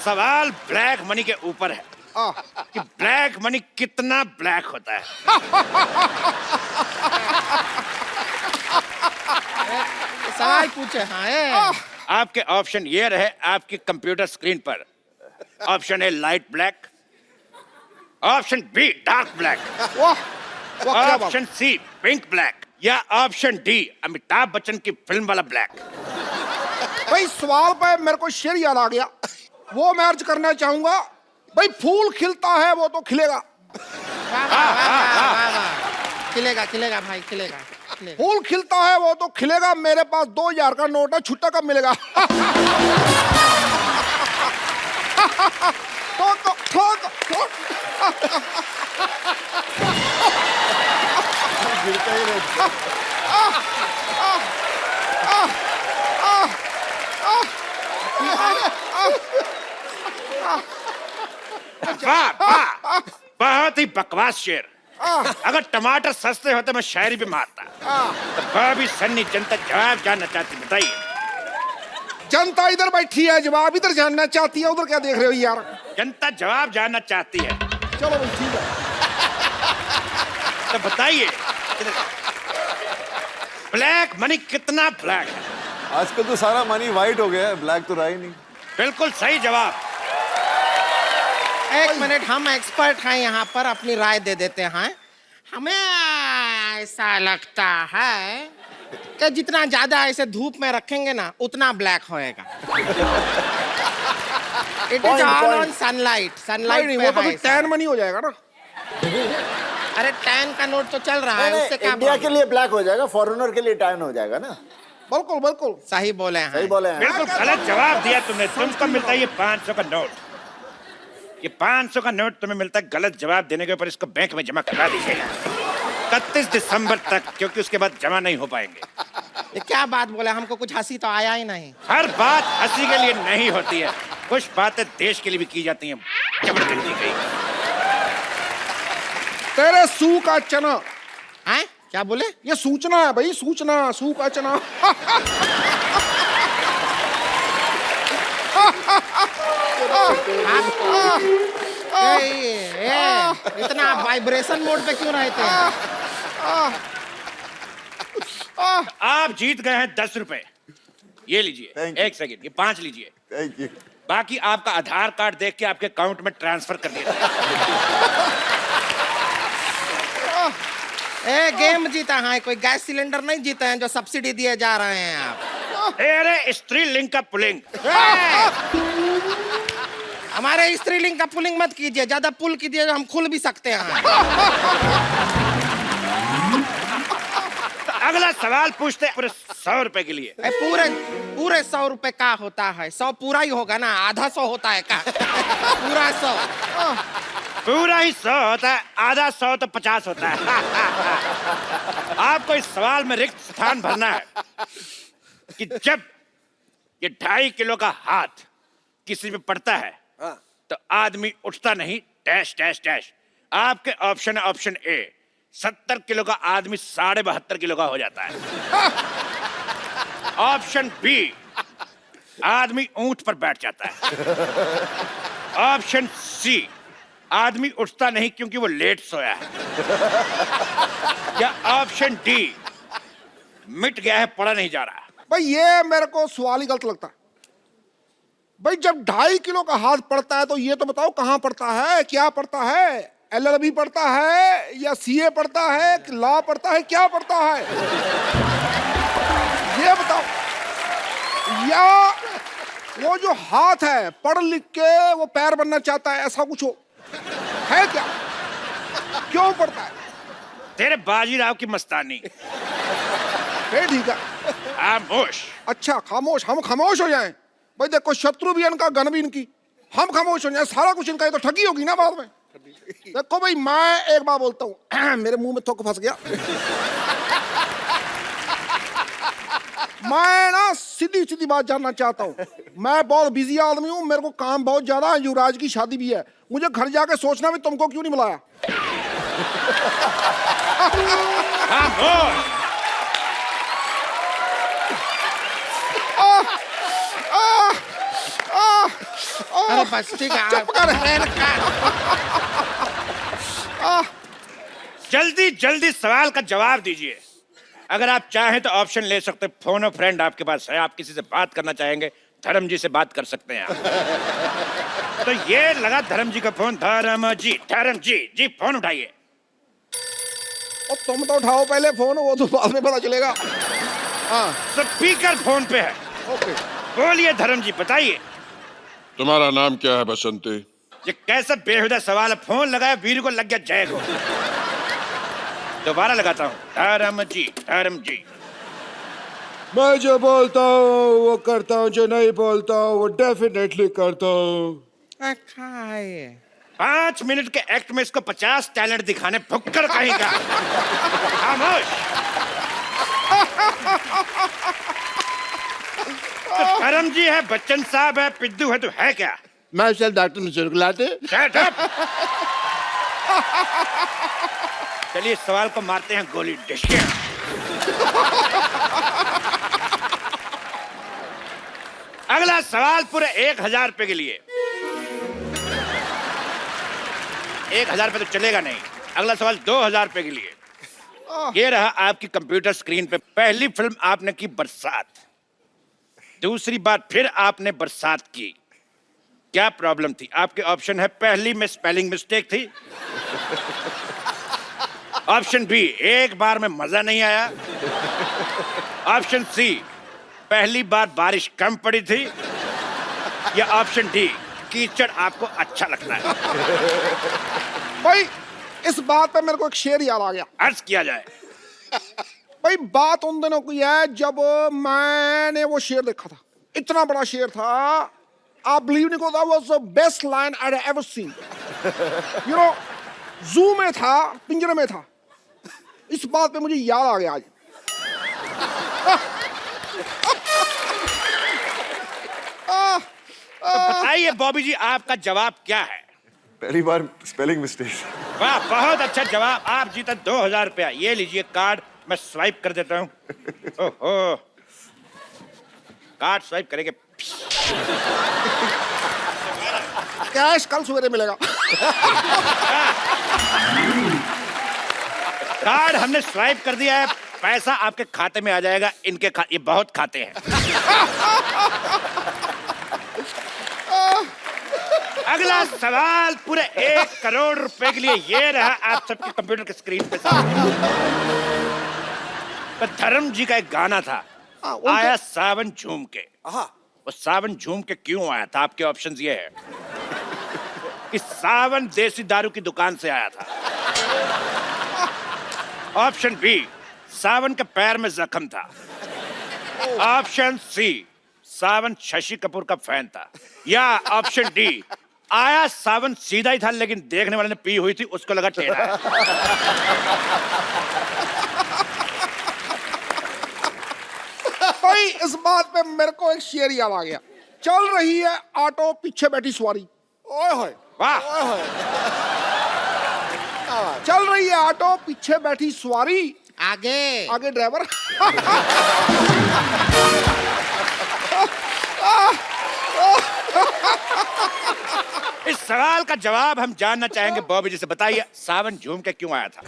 सवाल ब्लैक मनी के ऊपर है कि ब्लैक मनी कितना ब्लैक होता है। सवाल पूछे। हाँ आपके ऑप्शन ये रहे आपकी कंप्यूटर स्क्रीन पर। Option A light black, option B dark black, option C pink black, या ऑप्शन डी अमिताभ बच्चन की फिल्म वाला ब्लैक। भाई सवाल पे मेरे को शेर याद आ गया, वो मैं अर्ज करना चाहूंगा। भाई फूल खिलता है वो तो खिलेगा। खिलेगा खिलेगा भाई, खिलेगा। फूल खिलता है वो तो खिलेगा। मेरे पास 2000 का नोट है, छुट्टा कब मिलेगा? गिरता ही रहता। वाह वाह, बहुत ही बकवास शेर। अगर टमाटर सस्ते होते मैं शायरी भी मारता। तो बॉबी सन्नी जनता जवाब जानना चाहती, बताइए। जनता इधर बैठी है, जवाब इधर जानना चाहती है, उधर क्या देख रहे हो यार? जनता जवाब जानना चाहती है। चलो भाई ठीक है, तो बताइए ब्लैक मनी कितना ब्लैक है? आजकल तो सारा मनी वाइट हो गया है, ब्लैक तो रहा ही नहीं। बिल्कुल सही जवाब। एक मिनट, हम एक्सपर्ट हैं यहाँ पर, अपनी राय दे देते हैं। हमें ऐसा लगता है कि जितना ज्यादा ऐसे धूप में रखेंगे ना उतना ब्लैक होएगा। It is all on sunlight. Sunlight नहीं में वो तो है फिर टैन मनी हो जाएगा ना। अरे टैन का नोट तो चल रहा है, उससे क्या इंडिया के लिए ब्लैक हो जाएगा, फॉरेनर के लिए टैन हो जाएगा ना। बिल्कुल बिल्कुल सही बोले हैं। सही बोले हैं। बिल्कुल गलत जवाब दिया तुमने। तुमको मिलता है ये 500 का नोट। ये 500 का नोट तुम्हें मिलता है गलत जवाब देने के ऊपर। इसको बैंक में जमा करा दीजिएगा 31 दिसंबर तक, क्योंकि उसके बाद जमा नहीं हो पाएंगे। ये क्या बात बोले, हमको कुछ हंसी तो आया ही नहीं। हर बात हंसी के लिए नहीं होती है, कुछ बातें देश के लिए भी की जाती हैं। जबरदस्ती गई। तेरे सू का चना हैं? क्या बोले? ये सूचना है भाई, सूचना। सू का चना। इतना वाइब्रेशन मोड पे क्यों रहते हैं? आप जीत गए हैं 10 रुपए। ये लीजिए। एक सेकंड, ये 5 लीजिए। Thank you. बाकी आपका आधार कार्ड देख के आपके अकाउंट में ट्रांसफर कर दिया। गेम जीता है, कोई गैस सिलेंडर नहीं जीते हैं जो सब्सिडी दिए जा रहे हैं आप। अरे स्त्रीलिंग का पुलिंग। हमारे स्त्रीलिंग का पुलिंग मत कीजिए, ज्यादा पुल कीजिए हम खुल भी सकते हैं। अगला सवाल पूछते हैं पूरे 100 रुपए के लिए। पूरे 100 रुपए का होता है? 100 पूरा ही होगा ना, आधा 100 होता है का? पूरा 100। पूरा ही 100 होता है, आधा 100 तो 50 होता है। आपको इस सवाल में रिक्त स्थान भरना है कि जब ये 2.5 किलो का हाथ किसी पे पड़ता है तो आदमी उठता नहीं, डैश डैश डैश। आपके ऑप्शन है ऑप्शन ए, 70 किलो का आदमी 72.5 किलो का हो जाता है। ऑप्शन बी, आदमी ऊंट पर बैठ जाता है। ऑप्शन सी, आदमी उठता नहीं क्योंकि वो लेट सोया है। या ऑप्शन डी, मिट गया है, पड़ा नहीं जा रहा। भाई ये मेरे को सवाल ही गलत लगता है। भाई जब 2.5 किलो का हाथ पड़ता है तो ये तो बताओ कहाँ पड़ता है, क्या पड़ता है? LLB पड़ता है या CA पड़ता है, लॉ पड़ता है, क्या पड़ता है? ये बताओ। या वो जो हाथ है पढ़ लिख के वो पैर बनना चाहता है, ऐसा कुछ हो है क्या? क्यों पड़ता है? तेरे बाजीराव की मस्तानी। ठीक है, खामोश। अच्छा खामोश, हम खामोश हो जाएं? भाई देखो, शत्रु भी इनका, गन भी इनकी, हम खामोश हो जाएं, सारा कुछ इनका, ये तो ठगी होगी ना बाद में। देखो भाई मैं एक बात बोलता हूँ, मेरे मुंह में थोक फंस गया। मैं ना सीधी सीधी बात जानना चाहता हूँ। मैं बहुत बिजी आदमी हूँ, मेरे को काम बहुत ज्यादा है, युवराज की शादी भी है, मुझे घर जाके सोचना भी तुमको क्यों नहीं बुलाया। अरे बस ठीक है। चुप कर। जल्दी जल्दी सवाल का जवाब दीजिए। अगर आप चाहें तो ऑप्शन ले सकते हैं, फोन और फ्रेंड आपके पास है, आप किसी से बात करना चाहेंगे धर्म जी से बात कर सकते हैं आप। तो ये लगा धर्म जी का फोन। धर्म जी फोन उठाइए। और तुम तो उठाओ पहले फोन, वो तो बाद में पता चलेगा। हाँ स्पीकर फोन पे है। ओके बोलिए धर्म जी, बताइए। तुम्हारा नाम क्या है बसंती? ये कैसा बेहुदा सवाल है। फोन लगाया, वीर को लग गया जय को। दोबारा लगाता हूँ। धर्म जी। मैं जो बोलता हूँ वो करता हूँ, जो नहीं बोलता हूँ वो डेफिनेटली करता हूँ। 5 मिनट के एक्ट में इसको 50 टैलेंट दिखाने, भुक्कर कहीं का। खामोश। तो धर्म जी है, बच्चन साहब है, पिद्दू है, तो है क्या? मैं चल डॉक्टर मिश्र को लाते। Shut up! चलिए सवाल को मारते हैं गोली। डिशकिया। अगला सवाल पूरे 1000 रुपए के लिए। 1000 रुपए तो चलेगा नहीं। अगला सवाल 2000 रुपए के लिए। ये रहा आपकी कंप्यूटर स्क्रीन पे। पहली फिल्म आपने की बरसात, दूसरी बार फिर आपने बरसात की। क्या प्रॉब्लम थी? आपके ऑप्शन है, पहली में स्पेलिंग मिस्टेक थी। ऑप्शन बी, एक बार में मजा नहीं आया। ऑप्शन सी, पहली बार बारिश कम पड़ी थी। या ऑप्शन डी, कीचड़ आपको अच्छा लगता है। भाई इस बात पे मेरे को एक शेर याद आ गया। अर्ज किया जाए। भाई बात उन दिनों की है जब मैंने वो शेर देखा था। इतना बड़ा शेर था, आप बिलीव नहीं करो, was the best line I have ever seen. You know, जू में था, पिंजरे में था। इस बात पे मुझे याद आ गया आज। तो बताइए बॉबी जी, आपका जवाब क्या है? पहली बार स्पेलिंग मिस्टेक। वाह, बहुत अच्छा जवाब। आप जीता 2000 रुपया। ये लीजिए कार्ड, मैं स्वाइप कर देता हूँ। ओहो, कार्ड स्वाइप करेंगे। कैश कल सवेरे मिलेगा। कार्ड हमने स्वाइप कर दिया है, पैसा आपके खाते में आ जाएगा। इनके ये बहुत खाते हैं। अगला सवाल पूरे 1 करोड़ रुपए के लिए। ये रहा आप सबके कंप्यूटर के स्क्रीन पे सामने। तो धर्म जी का एक गाना था, आया सावन झूम के। वो सावन झूम के क्यों आया था? आपके ऑप्शंस ये है कि सावन देसी दारू की दुकान से आया था। ऑप्शन बी, सावन के पैर में जख्म था। ऑप्शन सी, सावन शशि कपूर का फैन था। या ऑप्शन डी, आया सावन सीधा ही था लेकिन देखने वाले ने पी हुई थी, उसको लगा टेढ़ा है। भाई इस बात पे मेरे को एक शेर याद आ गया। चल रही है ऑटो, पीछे बैठी सवारी। ओए होए, वाह। चल रही है ऑटो, पीछे बैठी सवारी, आगे ड्राइवर। इस सवाल का जवाब हम जानना चाहेंगे बॉबी जी से। बताइए सावन झूम के क्यों आया था?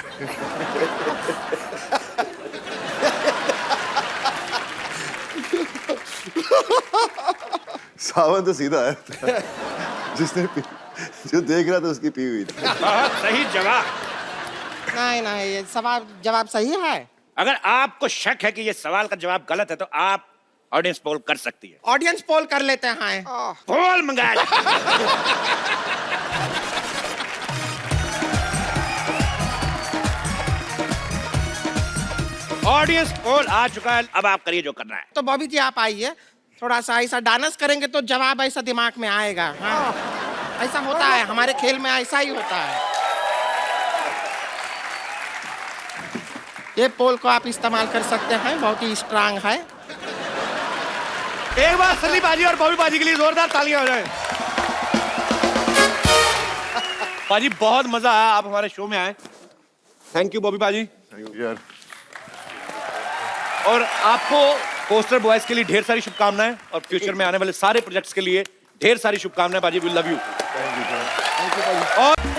सावन तो सीधा है। जिसने जो देख रहा था उसकी पी हुई थी। बहुत सही जवाब। नहीं, ये सवाल जवाब सही है। अगर आपको शक है कि ये सवाल का जवाब गलत है तो आप ऑडियंस पोल कर सकती है। ऑडियंस पोल कर लेते हैं। पोल मंगाया। ऑडियंस पोल आ चुका है, अब आप करिए जो करना है। तो बॉबी जी आप आइए, थोड़ा सा ऐसा डांस करेंगे तो जवाब ऐसा दिमाग में आएगा। हाँ, ऐसा होता है हमारे खेल में, ऐसा ही होता है। ये पोल को आप इस्तेमाल कर सकते हैं, बहुत ही स्ट्रांग है। एक बार सनी बाजी और बॉबी बाजी के लिए जोरदार तालियां हो जाए। बाजी बहुत मजा आया, आप हमारे शो में आए। थैंक यू बॉबी बाजी। यार, और आपको पोस्टर बॉयज के लिए ढेर सारी शुभकामनाएं और फ्यूचर में आने वाले सारे प्रोजेक्ट्स के लिए ढेर सारी शुभकामनाएं पाजी, वी लव यू। और